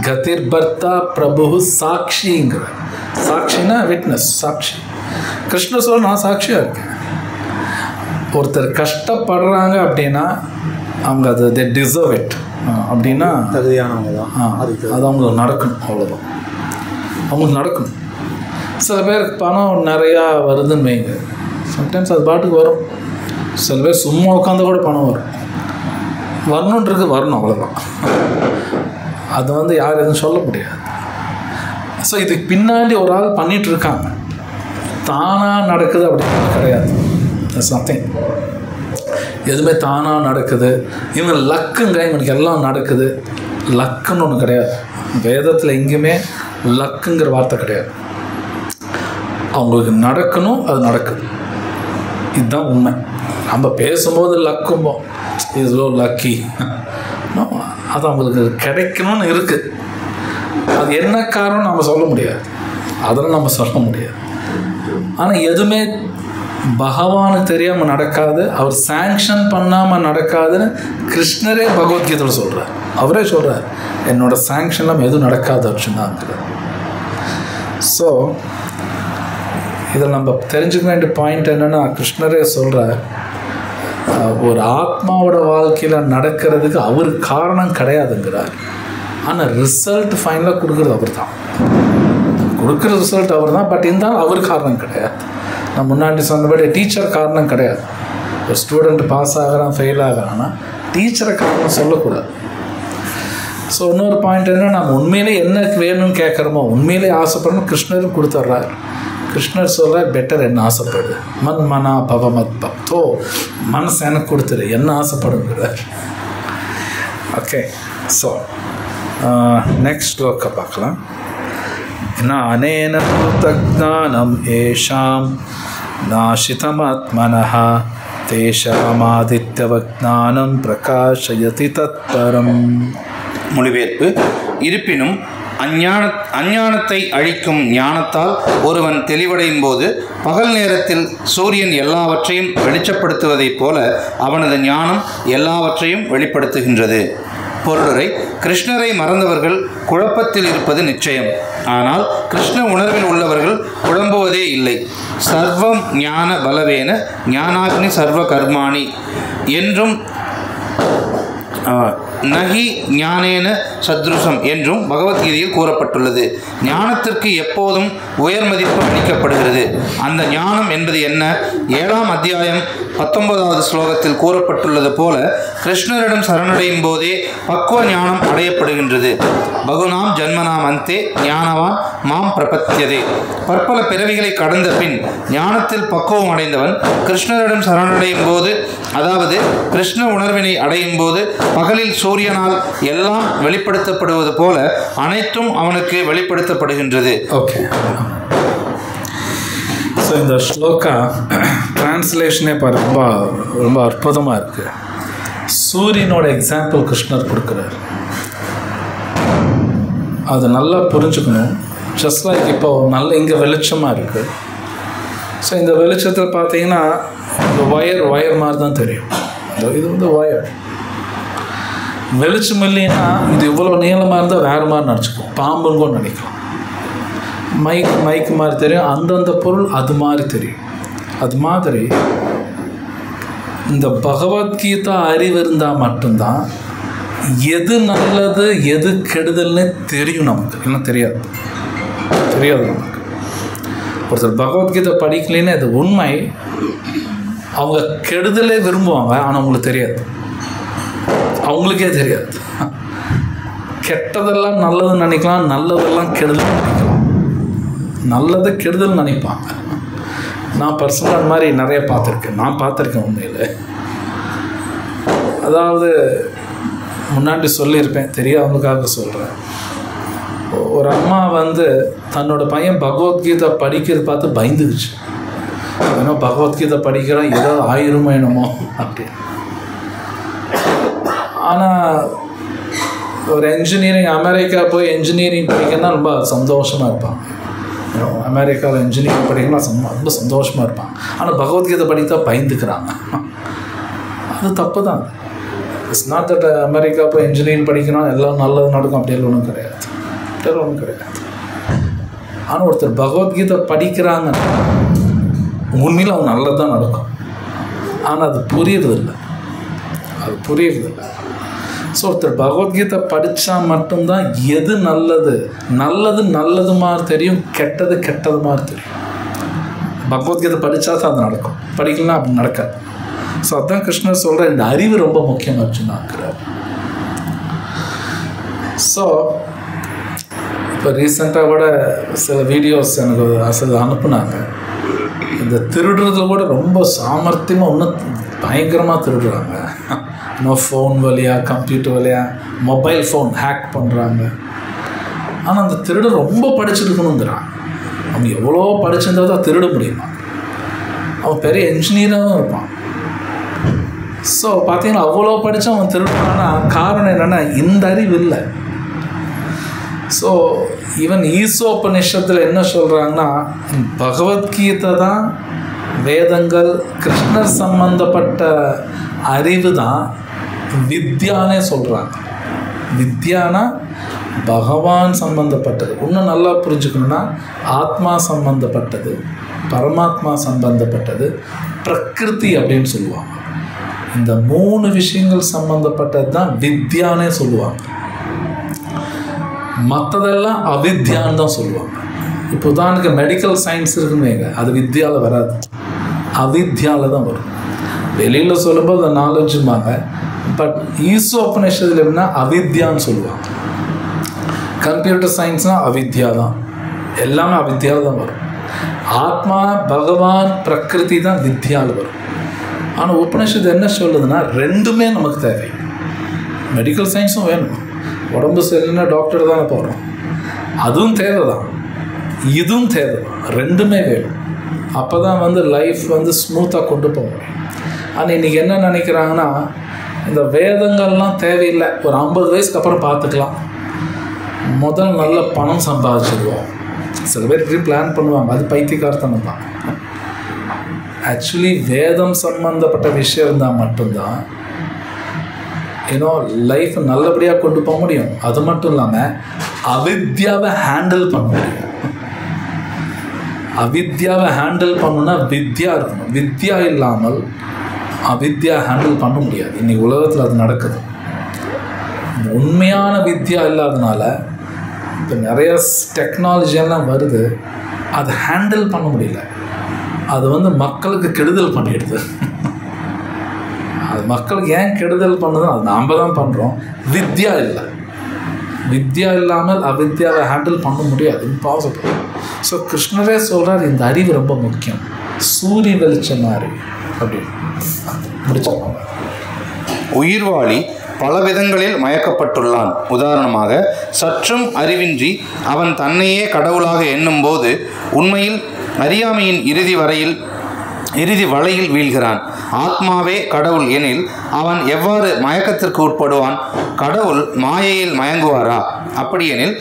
கதிர் பர்த்தா பிரபு சாட்சிங்கிற. சாட்சினா விட்னஸ், சாட்சி. கிருஷ்ணர் சொல்ல, நான் சாட்சியாக இருக்கேன். ஒருத்தர் கஷ்டப்படுறாங்க அப்படின்னா அவங்க அது தே டிசர்வ் இட் அப்படின்னா தகுதியானவங்க தான். அது அவங்களுக்கு நடக்கணும், அவ்வளோதான். அவங்களுக்கு நடக்கணும். சில பேருக்கு பணம் நிறையா வருதுன்னு வைங்க, சம்டைம்ஸ் அது பாட்டுக்கு வரும். சில பேர் சும்மா உட்காந்து கூட பணம் வரும். வரணுன்றது வரணும், அவ்வளோதான். அது யார் எதுவும் சொல்ல முடியாது. ஸோ இதுக்கு பின்னாடி ஒரு ஆள் பண்ணிகிட்ருக்காங்க. தானாக நடக்குது அப்படின்னு கிடையாது. That's nothing. எதுவுமே தானாக நடக்குது. இவன் லக்குங்க, இவனுக்கு எல்லாம் நடக்குது. லக்குன்னு ஒன்று கிடையாது. வேதத்தில் எங்கேயுமே லக்குங்கிற வார்த்தை கிடையாது. அவங்களுக்கு நடக்கணும், அது நடக்குது. இதுதான் உண்மை. நம்ம பேசும்போது லக்கும்போம், இஸ் லோ லக்கி. அது அவங்களுக்கு கிடைக்கணும்னு இருக்குது. அது என்ன காரணம் நம்ம சொல்ல முடியாது, அதெல்லாம் நம்ம சொல்ல முடியாது. ஆனால் எதுவுமே பகவானுக்கு தெரியாமல் நடக்காது, அவர் சாங்ஷன் பண்ணாமல் நடக்காதுன்னு கிருஷ்ணரே பகவத்கீதையில் சொல்கிறார். அவரே சொல்கிறார், என்னோட சாங்ஷன்லாம் எதுவும் நடக்காது அர்ஜுனாங்கிறார். ஸோ இதில் நம்ம தெரிஞ்சுக்க வேண்டிய பாயிண்ட் என்னென்னா, கிருஷ்ணரே சொல்கிறார், ஒரு ஆத்மாவோட வாழ்க்கையில் நடக்கிறதுக்கு அவர் காரணம் கிடையாதுங்கிறார். ஆனால் ரிசல்ட் ஃபைனலாக கொடுக்குறது அவர் தான். கொடுக்குற ரிசல்ட் அவர் தான். பட் இருந்தாலும் அவர் காரணம் கிடையாது. நான் முன்னாடி சொன்னபடி டீச்சர் காரணம் கிடையாது. ஒரு ஸ்டூடெண்ட் பாஸ் ஆகிறான், ஃபெயில் ஆகிறான்னா டீச்சரை காரணம் சொல்லக்கூடாது. ஸோ இன்னொரு பாயிண்ட் என்ன, நம்ம உண்மையிலே என்ன வேணும்னு கேட்குறோமோ, உண்மையிலே ஆசைப்படணும், கிருஷ்ணரும் கொடுத்துட்றாரு. கிருஷ்ணர் சொல்கிறார், பெட்டர் என்ன ஆசைப்படு, மன் மனா பவமத் பக்தோ, மனசு எனக்கு கொடுத்துரு, என்ன ஆசைப்படுங்கிறார். ஓகே, ஸோ நெக்ஸ்ட் ஸ்லோக்கை பார்க்கலாம். ஞானேன பூதஞானம் ஏஷாம் நாஷிதமாத்மனஹ தேஷாமாதித்யவஜ்ஞானம் பிரகாஷயதி தத்பரம். மொழிபெயர்ப்பு. இருப்பினும் அஞ்ஞானத்தை அழிக்கும் ஞானத்தால் ஒருவன் தெளிவடையும் போது பகல் நேரத்தில் சூரியன் எல்லாவற்றையும் வெளிச்சப்படுத்துவதைப் போல அவனது ஞானம் எல்லாவற்றையும் வெளிப்படுத்துகின்றது. பொருளுரை: கிருஷ்ணரை மறந்தவர்கள் குழப்பத்தில் இருப்பது நிச்சயம். ஆனால் கிருஷ்ண உணர்வில் உள்ளவர்கள் குழம்புவதே இல்லை. சர்வம் ஞான பலவேன ஞானாக்னி சர்வ கர்மாணி என்றும் நகி ஞானேன சத்ருசம் என்றும் பகவத்கீதையில் கூறப்பட்டுள்ளது. ஞானத்திற்கு எப்போதும் உயர் மதிப்பு அளிக்கப்படுகிறது. அந்த ஞானம் என்பது என்ன? 7ஆம் அத்தியாயம் 19வது ஸ்லோகத்தில் கூறப்பட்டுள்ளது போல கிருஷ்ணரிடம் சரணடையும் போதே பக்குவ ஞானம் அடையப்படுகின்றது. பகுனாம் ஜன்மனாம் அந்தே ஞானவான் மாம் பிரபத்தியதே. பற்பல பிறவிகளை கடந்த பின் ஞானத்தில் பக்குவம் அடைந்தவன் கிருஷ்ணரிடம் சரணடையும் போது, அதாவது கிருஷ்ண உணர்வினை அடையும் போது, பகலில் சூரியனால் எல்லாம் வெளிப்படுத்தப்படுவது போல அனைத்தும் அவனுக்கு வெளிப்படுத்தப்படுகின்றது. ஓகே, ஸோ இந்த ஸ்லோகா டிரான்ஸ்லேஷனே ரொம்ப ரொம்ப அற்புதமாக இருக்குது. சூரியனோட எக்ஸாம்பிள் கிருஷ்ணர் கொடுக்குறார். அது நல்லா புரிஞ்சுக்கணும். ஜஸ்ட் லைக் இப்போ நல்ல இங்கே வெளிச்சமாக இருக்குது. ஸோ இந்த வெளிச்சத்தில் பார்த்தீங்கன்னா இந்த ஒயர் மாதிரி தான் தெரியும். இது வந்து ஒயர். வெளிச்சம் இல்லைன்னா இது இவ்வளோ நீளமாக இருந்தால் வேறு மாதிரி நினச்சிக்கும். பாம்புன்னு கூட நினைக்கலாம். மைக்கு மாதிரி தெரியும். அந்தந்த பொருள் அது மாதிரி தெரியும். அது மாதிரி இந்த பகவத்கீதா அறிவு இருந்தால் மட்டும்தான் எது நல்லது எது கெடுதல்னு தெரியும் நமக்கு. இல்லைன்னா தெரியாது நமக்கு. ஒருத்தர் பகவத்கீதை படிக்கலைன்னு அது உண்மை. அவங்க கெடுதலே விரும்புவாங்க, ஆனால் அவங்களுக்கு தெரியாது. அவங்களுக்கே தெரியாது. கெட்டதெல்லாம் நல்லதுன்னு நினைக்கலாம், நல்லதெல்லாம் கெடுதல் நினைக்கலாம். நல்லது கெடுதல் நினைப்பாங்க. நான் பர்சனலாக அந்த மாதிரி நிறைய பார்த்துருக்கேன் உண்மையில். அதாவது முன்னாடி சொல்லியிருப்பேன், தெரியாதவங்களுக்காக சொல்கிறேன். ஒரு அம்மா வந்து தன்னோட பையன் பகவத்கீதை படிக்கிறது பார்த்து பயந்துக்குச்சு. ஏன்னா பகவத்கீதை படிக்கிறான், ஏதோ ஆயிருமோ என்னமோ அப்படின்னு. ஆனால் ஒரு அமெரிக்கா போய் என்ஜினியரிங் படிக்கணும்னா ரொம்ப சந்தோஷமாக இருப்பான். அமெரிக்காவில் இன்ஜினியரிங் படிக்கணும்னா ரொம்ப சந்தோஷமாக இருப்பான். ஆனால் பகவத்கீதை படித்தா பயந்துக்கிறாங்க. அது தப்பு தான். இட்ஸ் நாட் தட் அமெரிக்கா போய் இன்ஜினியரிங் படிக்கணும் எல்லாம் நல்லது நடக்கும் அப்படியெல்லாம் ஒன்றும் கிடையாது. ஆனால் ஒருத்தர் பகவத்கீதை படிக்கிறாங்க, உண்மையில் அவங்க நல்லது தான் நடக்கும். ஆனால் அது புரியறதில்லை. ஸோ ஒருத்தர் பகவத்கீதை படித்தா மட்டும்தான் எது நல்லது மாதிரி தெரியும், கெட்டது மாதிரி தெரியும். பகவத்கீதை படித்தா தான் அது நடக்கும், படிக்கலாம் அப்படி நடக்காது. ஸோ அதுதான் கிருஷ்ணர் சொல்கிற இந்த அறிவு ரொம்ப முக்கியமாச்சுன்னாக்குறார். ஸோ இப்போ ரீசெண்டாக கூட சில வீடியோஸ் எனக்கு சில அனுப்புனாங்க. இந்த திருடுறதுல கூட ரொம்ப சாமர்த்தியமாக இன்னும் பயங்கரமாக திருடுறாங்க. இன்னும் ஃபோன் வழியாக, கம்ப்யூட்டர் வழியாக, மொபைல் ஃபோன் ஹேக் பண்ணுறாங்க. ஆனால் அந்த திருடு ரொம்ப படிச்சிருக்கணுங்கிறான். அவன் எவ்வளோ படிச்சிருந்தா தான் திருட முடியுமா? அவன் பெரிய என்ஜினியராகவும் இருப்பான். ஸோ பார்த்தீங்கன்னா அவ்வளோ படித்து அவன் திருடுறான்னா காரணம் என்னென்னா இந்த அறிவு இல்லை. ஸோ ஈவன் ஈசோபனிஷத்தில் என்ன சொல்கிறாங்கன்னா, பகவத்கீதை தான் வேதங்கள், கிருஷ்ணர் சம்பந்தப்பட்ட அறிவு தான் வித்யானே சொல்கிறாங்க. வித்யானா பகவான் சம்பந்தப்பட்டது. இன்னும் நல்லா புரிஞ்சுக்கணுன்னா ஆத்மா சம்பந்தப்பட்டது, பரமாத்மா சம்பந்தப்பட்டது, பிரகிருதி அப்படின்னு சொல்லுவாங்க. இந்த 3 விஷயங்கள் சம்பந்தப்பட்டது தான் வித்யானே சொல்லுவாங்க. மற்றதெல்லாம் அவித்யான்னு தான் சொல்லுவாங்க. இப்போ உதாரணத்துக்கு மெடிக்கல் சயின்ஸ் இருக்குன்னு வைங்க, அது வித்யாவில் வராது, அவித்யாவில் தான் வரும். வெளியில் சொல்லும்போது அந்த நாலேஜுமாங்க. பட் ஈசோபனிஷத்தில் எப்படின்னா அவித்யான்னு சொல்லுவாங்க. கம்ப்யூட்டர் சயின்ஸ்னால் அவித்யா தான், எல்லாமே அவித்யாவில் தான் வரும். ஆத்மா, பகவான், பிரகிருதி தான் வித்யாவில் வரும். ஆனால் உபனிஷத்து என்ன சொல்லுதுன்னா ரெண்டுமே நமக்கு தேவை. மெடிக்கல் சயின்ஸும் வேணும், உடம்பு சரியில்லைன்னா டாக்டர் தானே போகிறோம், அதுவும் தேவை தான், இதுவும் தேவை தான், ரெண்டுமே வேணும். அப்போ தான் வந்து லைஃப் வந்து ஸ்மூத்தாக கொண்டு போக முடியும். ஆனால் இன்றைக்கி என்ன நினைக்கிறாங்கன்னா, இந்த வேதங்கள்லாம் தேவையில்லை, ஒரு 50 வயசுக்கு அப்புறம் பார்த்துக்கலாம், முதல் நல்ல பணம் சம்பாதிச்சிடுவோம். சில பேர் இப்படி பிளான் பண்ணுவாங்க, அது பைத்தியக்காரத்தனம் தான். ஆக்சுவலி வேதம் சம்பந்தப்பட்ட விஷயம் இருந்தால் மட்டும்தான் லைஃப் நல்லபடியாக கொண்டு போக முடியும். அது மட்டும் இல்லாமல் அவித்யாவை ஹேண்டில் பண்ண முடியும். அவித்யாவை ஹேண்டில் பண்ணணுன்னா வித்யா இருக்கணும். வித்யா இல்லாமல் அவித்யா ஹேண்டில் பண்ண முடியாது. இன்றைக்கி உலகத்தில் அது நடக்குது. உண்மையான வித்யா இல்லாதனால இப்போ நிறைய டெக்னாலஜியெல்லாம் வருது, அதை ஹேண்டில் பண்ண முடியல. அது மக்களுக்கு கெடுதல் பண்ணிடுது. அது மக்களுக்கு ஏன் கெடுதல் பண்ணுதோ அது நாம் தான் பண்ணுறோம். வித்யா இல்லை. வித்யா இல்லாமல் அவித்யாவை ஹேண்டில் பண்ண முடியாது, இம்பாசிபிள். ஸோ கிருஷ்ணரே சொல்கிறார், இந்த அறிவு ரொம்ப முக்கியம், சூரிய வெளிச்சம் அறிவு அப்படின்னு முடிச்சுக்கோங்க. உயிர்வாளி பல விதங்களில் மயக்கப்பட்டுள்ளான். உதாரணமாக, சற்றும் அறிவின்றி அவன் தன்னையே கடவுளாக எண்ணும்போது உண்மையில் அறியாமையின் இறுதி வலையில் வீழ்கிறான். ஆத்மாவே கடவுள் எனில் அவன் எவ்வாறு மயக்கத்திற்கு உட்படுவான்? கடவுள் மாயையில் மயங்குவாரா? அப்படியெனில்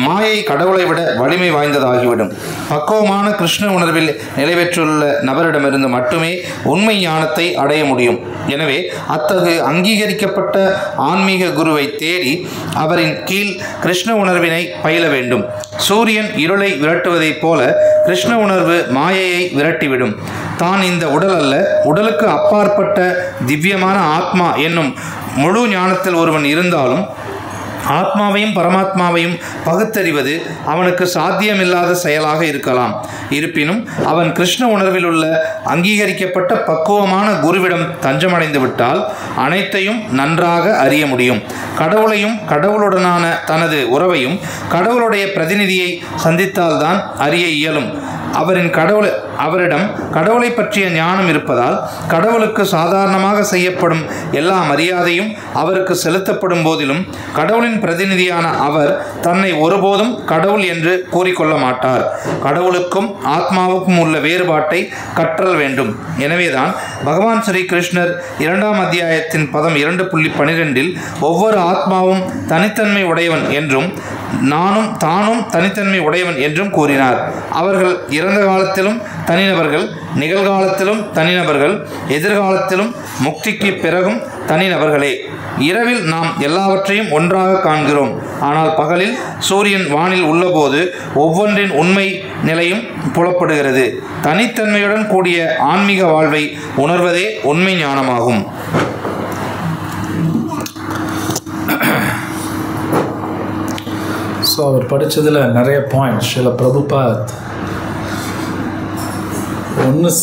மாயை கடவுளை விட வலிமை வாய்ந்ததாகிவிடும். பக்குவமான கிருஷ்ண உணர்வில் நிலைபெற்றுள்ள நபரிடமிருந்து மட்டுமே உண்மை ஞானத்தை அடைய முடியும். எனவே அத்தகு அங்கீகரிக்கப்பட்ட ஆன்மீக குருவை தேடி அவரின் கீழ் கிருஷ்ண உணர்வினை பயில வேண்டும். சூரியன் இருளை விரட்டுவதைப் போல கிருஷ்ண உணர்வு மாயையை விரட்டிவிடும். தான் இந்த உடல் அல்ல, உடலுக்கு அப்பாற்பட்ட திவ்யமான ஆத்மா என்னும் முழு ஞானத்தில் ஒருவன் இருந்தாலும் ஆத்மாவையும் பரமாத்மாவையும் பகுத்தறிவது அவனுக்கு சாத்தியமில்லாத செயலாக இருக்கலாம். இருப்பினும் அவன் கிருஷ்ண உணர்வில் உள்ள அங்கீகரிக்கப்பட்ட பக்குவமான குருவிடம் தஞ்சமடைந்து விட்டால் அனைத்தையும் நன்றாக அறிய முடியும். கடவுளையும் கடவுளுடனான தனது உறவையும் கடவுளுடைய பிரதிநிதியை சந்தித்தால்தான் அறிய இயலும். அவரிடம் கடவுளை பற்றிய ஞானம் இருப்பதால் கடவுளுக்கு சாதாரணமாக செய்யப்படும் எல்லா மரியாதையும் அவருக்கு செலுத்தப்படும் போதிலும் கடவுளின் பிரதிநிதியான அவர் தன்னை ஒருபோதும் கடவுள் என்று கூறிக்கொள்ள மாட்டார். கடவுளுக்கும் ஆத்மாவுக்கும் உள்ள வேறுபாட்டை கற்றல் வேண்டும். எனவேதான் பகவான் ஸ்ரீ கிருஷ்ணர் 2ஆம் அத்தியாயத்தின் பதம் 2.12 ஒவ்வொரு ஆத்மாவும் தனித்தன்மை உடையவன் என்றும் தானும் தனித்தன்மை உடையவன் என்றும் கூறினார். அவர்கள் இறந்த காலத்திலும் தனிநபர்கள், நிகழ்காலத்திலும் தனிநபர்கள், எதிர்காலத்திலும் முக்திக்கு பிறகும் தனிநபர்களே. இரவில் நாம் எல்லாவற்றையும் ஒன்றாக காண்கிறோம். ஆனால் பகலில் சூரியன் வானில் உள்ளபோது ஒவ்வொன்றின் உண்மை நிலையும் புலப்படுகிறது. தனித்தன்மையுடன் கூடிய ஆன்மீக வாழ்வை உணர்வதே உண்மை ஞானமாகும். ஸோ அவர் படித்ததில் நிறைய பாயிண்ட்ஸ். சில பிரபுபாத்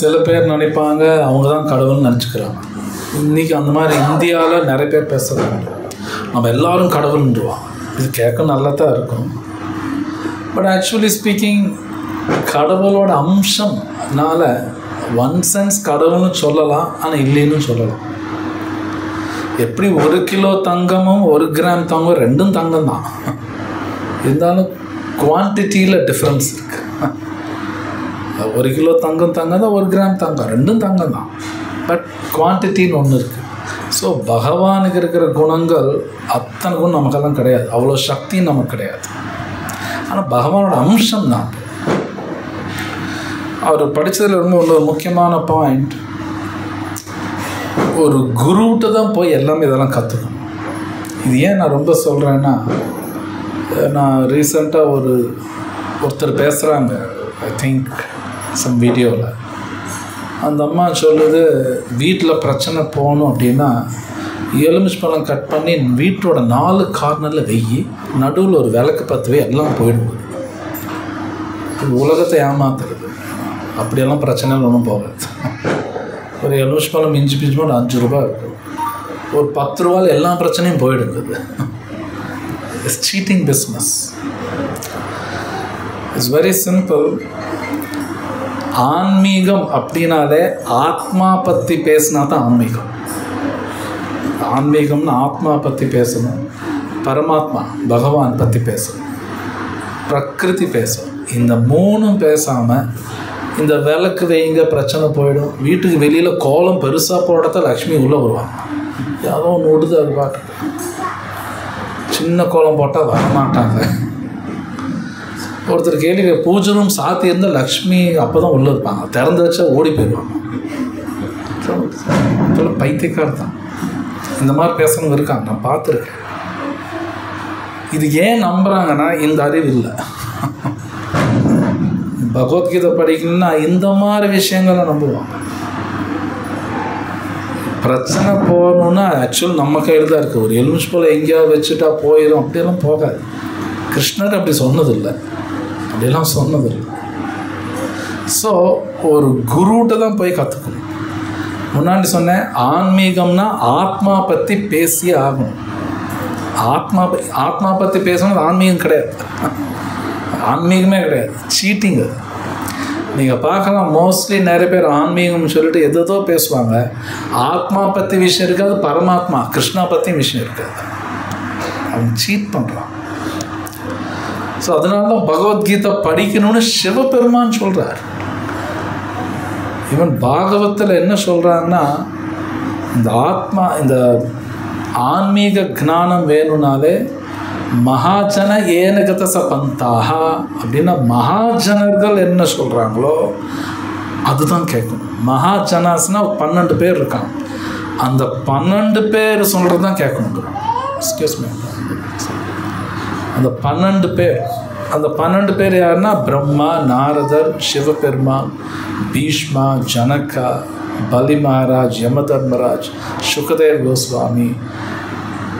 சில பேர் நினைப்பாங்க அவங்க தான் கடவுள்னு நினச்சிக்கிறாங்க. இன்றைக்கி அந்த மாதிரி இந்தியாவில் நிறைய பேர் பேசுகிறாங்க, நம்ம எல்லோரும் கடவுள்ன்றுவாங்க. இது கேட்க நல்லா தான் இருக்கும். பட் ஆக்சுவலி ஸ்பீக்கிங், கடவுளோட அம்சம்னால ஒன் சென்ஸ் கடவுள்னு சொல்லலாம், ஆனால் இல்லைன்னு சொல்லலாம். எப்படி 1 கிலோ தங்கமும் 1 கிராம் தங்கம் ரெண்டும் தங்கம் தான், இருந்தாலும் குவான்டிட்டியில் டிஃப்ரென்ஸ் இருக்குது. 1 கிலோ தங்கம் தான், 1 கிராம் தங்கம் ரெண்டும் தங்கம் தான், பட் குவான்டிட்டின்னு ஒன்று இருக்குது. ஸோ பகவானுக்கு இருக்கிற குணங்கள் அத்தனை குணம் நமக்கெல்லாம் கிடையாது, அவ்வளோ சக்தி நமக்கு கிடையாது. ஆனால் பகவானோட அம்சம் தான். அவர் படித்ததில் ரொம்ப ஒரு முக்கியமான பாயிண்ட், ஒரு குருகிட்ட தான் போய் எல்லாமே இதெல்லாம் கற்றுக்கணும். இது ஏன் நான் ரொம்ப சொல்கிறேன்னா, நான் ரீசெண்டாக ஒருத்தர் பேசுகிறாங்க, ஐ திங்க் சம் வீடியோவில். அந்த அம்மா சொல்லுது, வீட்டில் பிரச்சனை போகணும் அப்படின்னா எலுமிச்சம்பழம் கட் பண்ணி வீட்டோட 4 கார்னரில் வெய்யி, நடுவில் ஒரு விளக்கு பற்ற எல்லாம் போயிடுது. உலகத்தை ஏமாத்துறது. அப்படியெல்லாம் பிரச்சனைகள் ஒன்றும் போகாது. ஒரு எலுமிச்சம்பழம் மிஞ்சி பிஞ்சுமா 5 ரூபா இருக்கும், ஒரு 10 ரூபாயில் எல்லா பிரச்சனையும் போயிடுது. It's cheating business. It's very simple. ஆன்மீகம் அப்படின்னாலே ஆத்மா பற்றி பேசினா தான் ஆன்மீகம். ஆன்மீகம்னு ஆத்மா பற்றி பேசணும், பரமாத்மா பகவான் பற்றி பேசணும், பிரகிருதி பேசணும். இந்த 3ம் பேசாமல் இந்த விளக்கு வைங்க பிரச்சனை போயிடும். வீட்டுக்கு வெளியில் கோலம் பெருசாக போடுறத லக்ஷ்மி உள்ளே வருவாங்க. யாரோ ஒன்று விடுது, அது பாட்டுக்கு சின்ன கோலம் போட்டால் வரமாட்டாங்க. ஒருத்தர் கேள்வி, பூஜை ரூம் சாத்தி இருந்தால் லக்ஷ்மி அப்போ தான் உள்ளே இருப்பாங்க, திறந்து வச்சா ஓடி போயிடுவாங்க. பைத்தியக்கார தான் இந்த மாதிரி பேசுறவங்க இருக்காங்க, நான் பார்த்துருக்கேன். இது ஏன் நம்புகிறாங்கன்னா இந்த அறிவு இல்லை. பகவத்கீதை படிக்கணும்னா இந்த மாதிரி விஷயங்களை நம்புவாங்க. பிரச்சனை போகணுன்னா ஆக்சுவல் நம்ம கையில் தான் இருக்குது. ஒரு எலுமிச்சு போல் எங்கேயாவது வச்சுட்டா போயிடும், அப்படியெல்லாம் போகாது. கிருஷ்ணர் அப்படி சொன்னதில்லை, அப்படியெல்லாம் சொன்னதில்லை. ஸோ ஒரு குருகிட்ட தான் போய் கற்றுக்கணும். முன்னாடி சொன்னேன், ஆன்மீகம்னா ஆத்மா பற்றி பேசியே ஆகணும். ஆத்மா பற்றி பேசணும் ஆன்மீகம் கிடையாது, ஆன்மீகமே கிடையாது, சீட்டிங் அது. நீங்கள் பார்க்கலாம், மோஸ்ட்லி நிறைய பேர் ஆன்மீகம்னு சொல்லிட்டு எதோ பேசுவாங்க. ஆத்மா பற்றி விஷயம் இருக்காது, பரமாத்மா கிருஷ்ணா பற்றி விஷயம் இருக்காது. அவங்க சீட் பண்ணுறான். ஸோ அதனால தான் பகவத்கீதை படிக்கணும்னு சிவபெருமான் சொல்கிறார். ஈவன் பாகவத்தில் என்ன சொல்கிறாங்கன்னா, இந்த ஆத்மா இந்த ஆன்மீக ஞானம் வேணும்னாலே மகாஜன ஏனகத சபந்தாக அப்படின்னா மகாஜனர்கள் என்ன சொல்கிறாங்களோ அதுதான் கேட்கணும். மகாஜனாஸ்னா 12 பேர் இருக்காங்க, அந்த 12 பேர் சொல்கிறது தான் கேட்கணும். அந்த 12 பேர் யாருன்னா பிரம்மா, நாரதர், சிவபெருமான், பீஷ்மா, ஜனகா, பலி மகாராஜ், யமதர்மராஜ், சுகதேவ் கோஸ்வாமி,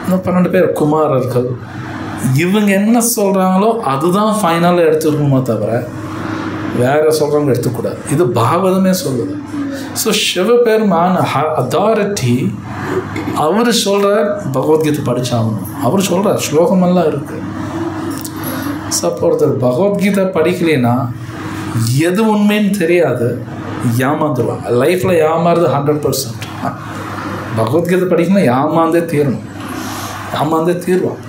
இந்த 12 பேர் குமாரர்கள். இவங்க என்ன சொல்கிறாங்களோ அதுதான் ஃபைனலாக எடுத்துக்கணுமோ தவிர வேறு சொல்கிறவங்க எடுத்துக்கூடாது. இது பாகவதமே சொல்லுது. ஸோ சிவபெருமான் அத்தாரிட்டி, அவர் சொல்கிறார் பகவத்கீதை படித்தாகணும். அவர் சொல்கிறார், ஸ்லோகமெல்லாம் இருக்குது. ஸோ அப்போ ஒருத்தர் பகவத்கீதை படிக்கலைன்னா எது உண்மைன்னு தெரியாது, ஏமாந்துருவாங்க. லைஃப்பில் ஏமாறுது 100%. பகவத்கீதை படிக்கணும்னா ஏமாந்தே தீர்வான்.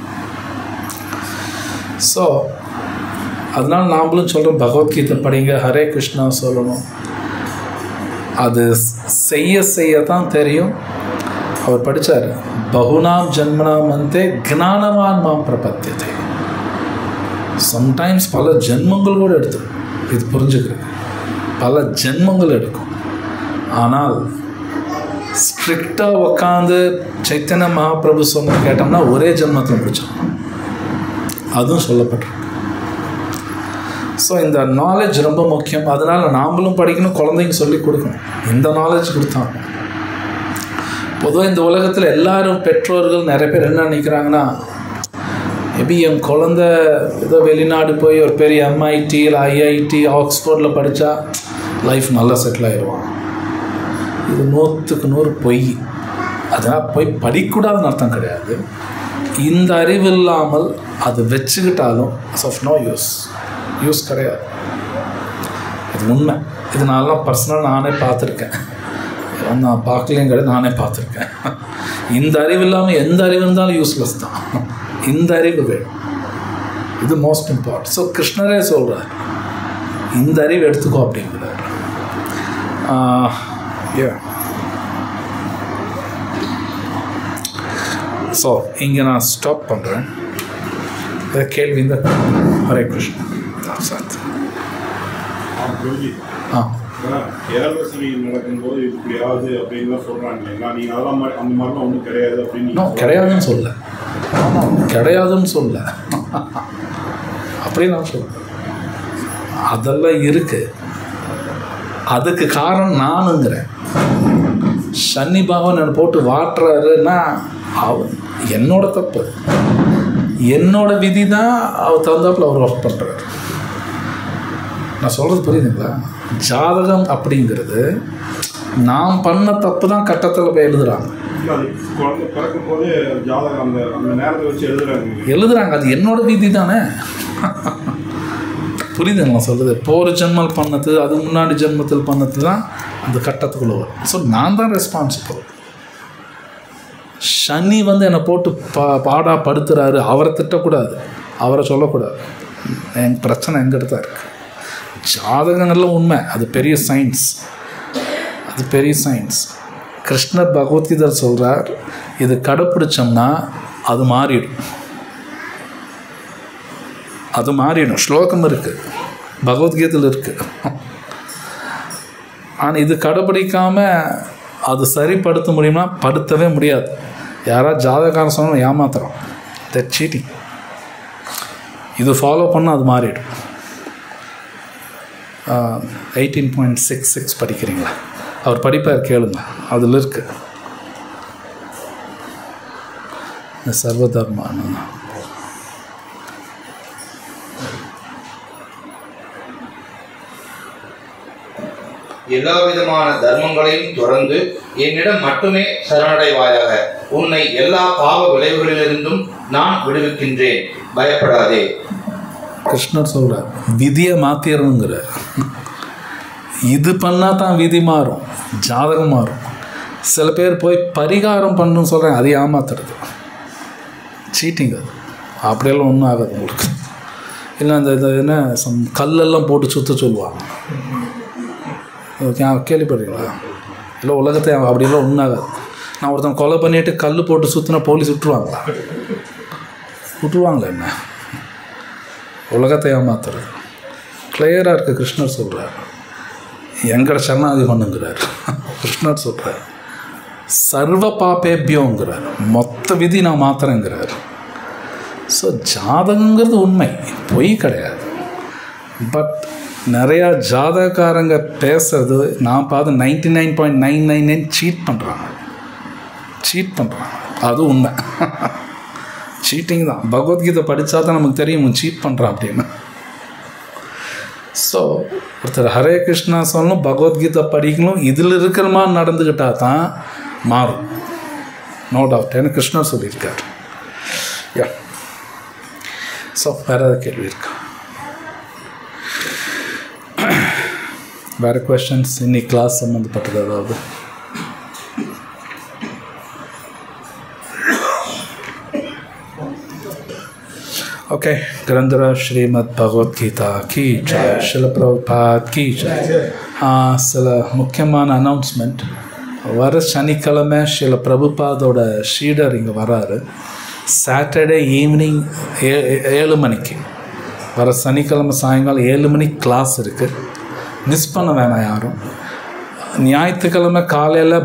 ஸோ அதனால் நாமளும் சொல்கிறோம், பகவத்கீதை படிங்க, ஹரே கிருஷ்ணா சொல்லணும். அது செய்ய தான் தெரியும். அவர் படித்தார், பகுனாம் ஜன்மனாம் அந்தே ஞானவான் மாம் பிரபத்தியதே. சம்டைம்ஸ் பல ஜென்மங்கள் கூட எடுத்துக்கும், இது புரிஞ்சுக்கிறது பல ஜென்மங்கள் எடுக்கும். ஆனால் ஸ்ட்ரிக்டாக உட்காந்து சைத்தன்ய மகாபிரபு சொன்ன கேட்டோம்னா ஒரே ஜென்மத்தில் முடிச்சோம், அதுவும் சொல்லப்பட்டிருக்கு. ஸோ இந்த நாலேஜ் ரொம்ப முக்கியம். அதனால் நாமளும் படிக்கணும், குழந்தைங்க சொல்லி கொடுக்கணும். இந்த நாலேஜ் கொடுத்தாங்க. பொதுவாக இந்த உலகத்தில் எல்லாரும் பெற்றோர்கள் நிறைய பேர் என்ன நினைக்கிறாங்கன்னா, மேபி என் குழந்தை ஏதோ வெளிநாடு போய் ஒரு பெரிய MIT இல்லை IIT ஆக்ஸ்ஃபோர்டில் படித்தா லைஃப் நல்லா செட்டில் ஆகிடுவான். இது 100க்கு 100 பொய். அதனால் போய் படிக்கூடாதுன்னு அர்த்தம் கிடையாது. இந்த அறிவு இல்லாமல் அது வச்சுக்கிட்டாலும் ஆஃப் நோ யூஸ் கிடையாது. இது உண்மை. இது நான்லாம் பர்சனலாக நானே பார்த்துருக்கேன். நான் பார்க்கலையும் கிடையாது, நானே பார்த்துருக்கேன். இந்த அறிவு இல்லாமல் எந்த அறிவு இருந்தாலும் யூஸ்லெஸ் தான். இந்த அறிவு வேணும், இது மோஸ்ட் இம்பார்ட்டன்ட். ஸோ கிருஷ்ணரே சொல்கிறார், இந்த அறிவு எடுத்துக்கோ அப்படிங்கிறார். ஸோ இங்கே நான் ஸ்டாப் பண்ணுறேன். கேள்வி இந்த ஹரே கிருஷ்ணா சாத். நடக்கும்போது இப்படியாவது அப்படின்னு சொல்கிறாங்க. நீங்கள் அதெல்லாம் அந்த மாதிரிலாம் ஒன்றும் கிடையாது அப்படின்னு கிடையாதுன்னு சொல்ல, கிடையாதுன்னு சொல்ல, அப்படி நான் சொல்ல. அதெல்லாம் இருக்கு. அதுக்கு காரணம் நானுங்கிறேன். சன்னி பகவான் என்னை போட்டு வாட்டுறாருன்னா அவன் என்னோட தப்பு, என்னோட விதி தான். அவர் தகுந்தாப்பில் அவர் ஒர்க் பண்ணுறாரு. நான் சொல்கிறது புரியுதுங்களா? ஜாதகம் அப்படிங்கிறது நாம் பண்ண தப்பு தான் கட்டத்தில் போய் எழுதுகிறாங்க. எழுதுறாங்க, அது என்னோட விதி தானே. புரியுதுங்க நான் சொல்கிறது? போகிற ஜென்மல் பண்ணது, அது முன்னாடி ஜென்மத்தில் பண்ணது தான் அந்த கட்டத்துக்குள்ள வரும். ஸோ நான் தான் ரெஸ்பான்சிபிள். சனி என்னை போட்டு பாடா படுத்துறாரு, அவரை திட்டக்கூடாது, அவரை சொல்லக்கூடாது. என் பிரச்சனை எங்கிட்ட தான் இருக்குது. ஜாதகங்கள்லாம் உண்மை, அது பெரிய சயின்ஸ், அது பெரிய சயின்ஸ். கிருஷ்ணர் பகவத்கீதை சொல்கிறார், இது கடைப்பிடிச்சோம்னா அது மாறிடும். அது மாறிடும். ஸ்லோகம் இருக்குது, பகவத்கீதையில் இருக்குது. ஆனால் இது கடைப்பிடிக்காமல் அது சரிப்படுத்த முடியுமா? படுத்தவே முடியாது. யாராவது ஜாதகாரம் சொன்னால் ஏமாத்துறோம், தட் சீட்டிங். இது ஃபாலோ பண்ணால் அது மாறிடும். 18.66 படிக்கிறீங்களா? அவர் படிப்பார், கேளுங்க, அதில் இருக்கு சர்வதர்மான. எல்லா விதமான தர்மங்களையும் துறந்து என்னிடம் மட்டுமே சரணடைவாயாக. உன்னை எல்லா பாவ விளைவுகளிலிருந்தும் நான் விடுவிக்கின்றேன், பயப்படாதே. கிருஷ்ணர் சொல்கிறார், விதியை மாற்றிடணுங்கிறார். இது பண்ணால் தான் விதி மாறும், ஜாதகம் மாறும். சில பேர் போய் பரிகாரம் பண்ணணும்னு சொல்கிறேன், அது ஏமாத்துறது, சீட்டிங். அது அப்படியெல்லாம் ஒன்றும் ஆகாது உங்களுக்கு. இல்லை அந்த இது என்ன கல்லெல்லாம் போட்டு சுற்ற சொல்லுவாங்க, கேள்விப்படுறீங்களா? இல்லை உலகத்தை அப்படியெல்லாம் ஒன்றும் ஆகாது. நான் ஒருத்தன் கொலை பண்ணிவிட்டு கல் போட்டு சுற்றினா போலீஸ் விட்டுருவாங்களா? விட்டுருவாங்களா? என்ன உலகத்தை ஏமாத்துறது. கிளியராக இருக்குது. கிருஷ்ணர் சொல்கிறார், எங்களை சரணாதி பண்ணுங்கிறார். கிருஷ்ணர் சொல்கிறார், சர்வ பாப்பேபியோங்கிறார், மொத்த விதி நான் மாத்திரங்கிறார். ஸோ ஜாதகங்கிறது உண்மை, பொய் கிடையாது. பட் நிறையா ஜாதகக்காரங்க பேசுறது நான் பார்த்து 99.999 சீட் பண்ணுறாங்க. அது உண்மை, சீட்டிங் தான். பகவத்கீதை படித்தா தான் நமக்கு தெரியும் சீட் பண்ணுறான் அப்படின்னு. ஸோ ஒருத்தர் ஹரே கிருஷ்ணா சொல்லணும், பகவத்கீதை படிக்கணும், இதில் இருக்கிற மாதிரி நடந்துக்கிட்டால் தான் மாறும். No doubt. ஏன்னா கிருஷ்ணர் சொல்லியிருக்கார். யா. ஸோ வேறு ஏதாவது கேள்வி இருக்கா? வேறு கொஸ்டின்ஸ் இன்னைக்கு கிளாஸ் சம்மந்தப்பட்டது ஏதாவது? ओके, ग्रंथरा श्रीमद् भगवत गीता की जय, शिल प्रभुपाद की जय. சில முக்கியமான அனௌன்ஸ்மெண்ட். வர சனிக்கிழமை சில பிரபுபாதோட ஷீடர் இங்கே வராரு. சாட்டர்டே ஈவினிங் 7 மணிக்கு, வர சனிக்கிழமை சாயங்காலம் 7 மணிக்கு கிளாஸ் இருக்குது. மிஸ் பண்ண வேணாம் யாரும். ஞாயிற்றுக்கிழமை காலையில்